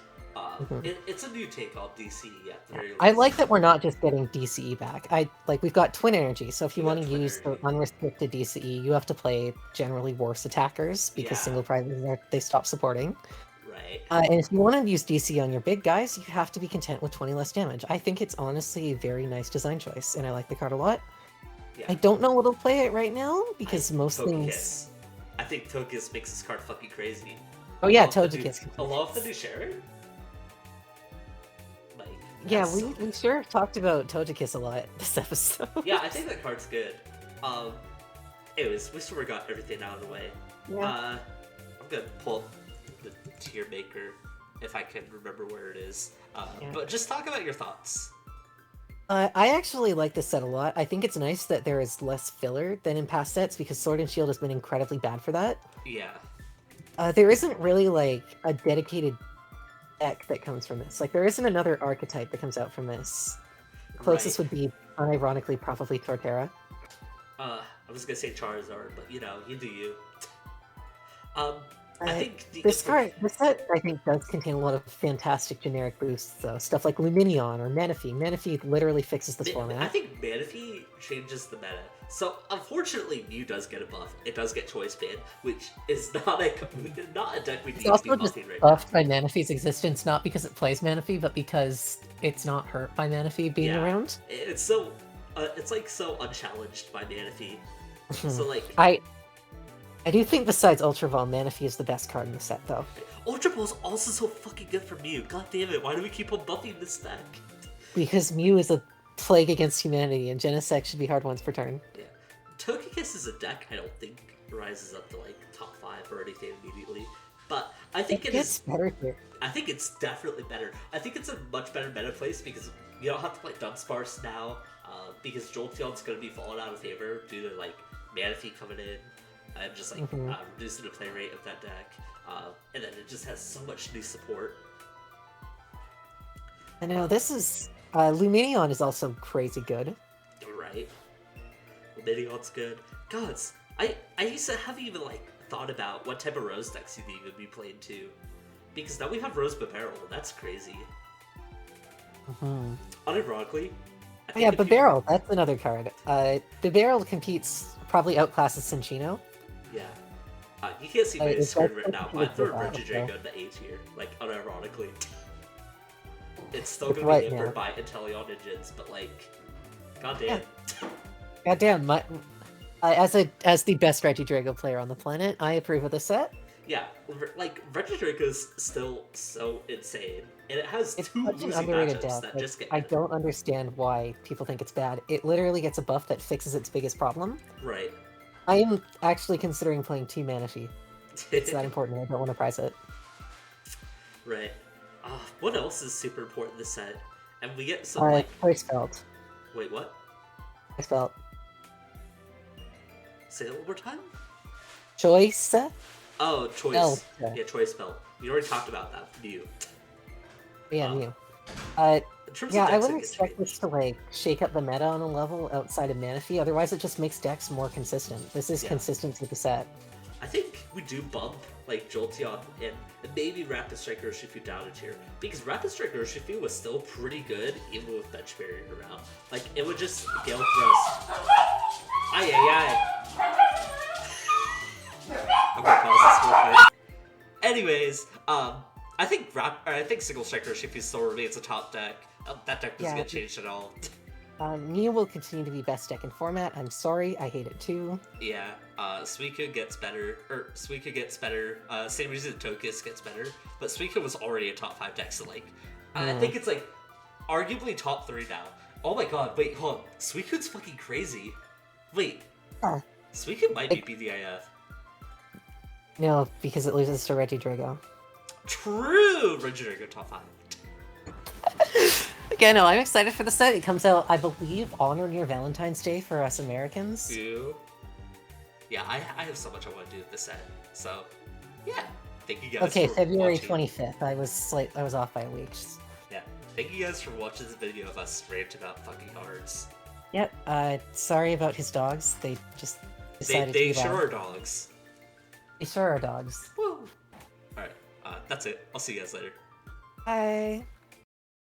It's a new take on DCE at the very least. I like that we're not just getting DCE back. We've got Twin Energy, so if you want to use the unrestricted DCE, you have to play generally worse attackers, because single prizes they stop supporting. Right. And if you want to use DC on your big guys, you have to be content with 20 less damage. I think it's honestly a very nice design choice, and I like the card a lot. Yeah. I don't know what'll play it right now, because most things... I think Togekiss makes this card fucking crazy. Oh yeah, Togekiss. Along with the new Sharon? Yeah, That's so we good. sure talked about Togekiss a lot this episode. Yeah, I think that card's good. Um, anyways, we sort of got everything out of the way. Yeah. I'm gonna pull up the tier maker if I can remember where it is. Yeah. But just talk about your thoughts. I actually like this set a lot. I think it's nice that there is less filler than in past sets because Sword and Shield has been incredibly bad for that. Yeah. There isn't really like a dedicated deck that comes from this. Like there isn't another archetype that comes out from this. Closest Right. would be, unironically, probably Torterra. I was gonna say Charizard, but you know, you do you. I think This set, I think, does contain a lot of fantastic generic boosts, though. Stuff like Luminion or Manaphy. Manaphy literally fixes this I format. think Manaphy changes the meta. So unfortunately, Mew does get a buff. It does get Choice Band, which is not a deck we need It's to be also just buffing right now. buffed by Manaphy's existence, not because it plays Manaphy, but because it's not hurt by Manaphy being Yeah. around. It's so, it's like so unchallenged by Manaphy. So like, I do think besides Ultra Ball, Manaphy is the best card in the set, though. Ultra Ball's also so fucking good for Mew. God damn it! Why do we keep on buffing this deck? Because Mew is a plague against humanity, and Genesect should be hard ones per turn. Yeah, Togekiss is a deck I don't think rises up to like top 5 or anything immediately, but I think it gets is. better here. I think it's definitely better. I think it's a much better meta place because you don't have to play Dunsparce now, because Jolteon's going to be falling out of favor due to like Manaphy coming in and just like reducing the play rate of that deck. And then it just has so much new support. I know, this is... Luminion is also crazy good. Right. Luminion's good. Gods, I used to haven't even like thought about what type of Rose decks you'd even be playing too. Because now we have Rose Barrel, and that's crazy. Unironically, I think Yeah, if you- Barrel, that's another card. Barrel competes, probably outclasses Cinccino. Yeah. You can't see my It's screen like right now, something but I with threw the Regidrago battle, in the A tier, like unironically. It's still With gonna what be hampered now? by Inteleon Ninjas, but like, goddamn. Goddamn, as the best Regidrago player on the planet, I approve of this set. Yeah, like Regidrago's still so insane, and it has It's two such an losing underrated matchups deck. that Like, just get I hit. don't understand why people think it's bad. It literally gets a buff that fixes its biggest problem. Right. I am actually considering playing Team Manaphy. It's that important. I don't want to prize it. Right. What else is super important this set? And we get some like. Choice Belt. Wait, what? Choice Belt. Say that one more time? Choice? Oh, choice. Belt. Yeah, choice belt. We already talked about that. Mew. Yeah, Oh. Mew. In terms Yeah, of I decks wouldn't that get expect this changed. to, like, shake up the meta on a level outside of Manaphy, otherwise it just makes decks more consistent. This is Yeah. consistent with the set. I think we do bump like Jolteon and maybe Rapid Strike Urshifu down a tier, because Rapid Strike Urshifu was still pretty good even with bench barrier around. Like it would just Gale Thrust. Ay ay ay. I'm gonna pause this real quick. Anyways, I think Single Strike Urshifu still remains a top deck. That deck doesn't Yeah. get changed at all. Mew will continue to be best deck in format. I'm sorry, I hate it too. Yeah, Suicune gets better, same reason Togekiss gets better, but Suicune was already a top 5 deck, so like, I think it's like, arguably top 3 now. Oh my god, wait, hold on, Suicune's fucking crazy. Wait, Suicune might be BDIF. No, because it loses to Regidrago. True! Regidrago top 5. Yeah, no, I'm excited for the set. It comes out, I believe, on or near Valentine's Day for us Americans. Ew. Yeah, I have so much I want to do with this set, so, yeah. Thank you guys Okay, for February watching. 25th. I was off by a week. Yeah, thank you guys for watching this video of us rant about fucking cards. Yep, sorry about his dogs. They just decided They to be sure loud. are dogs. They sure are dogs. Woo! Alright, that's it. I'll see you guys later. Bye.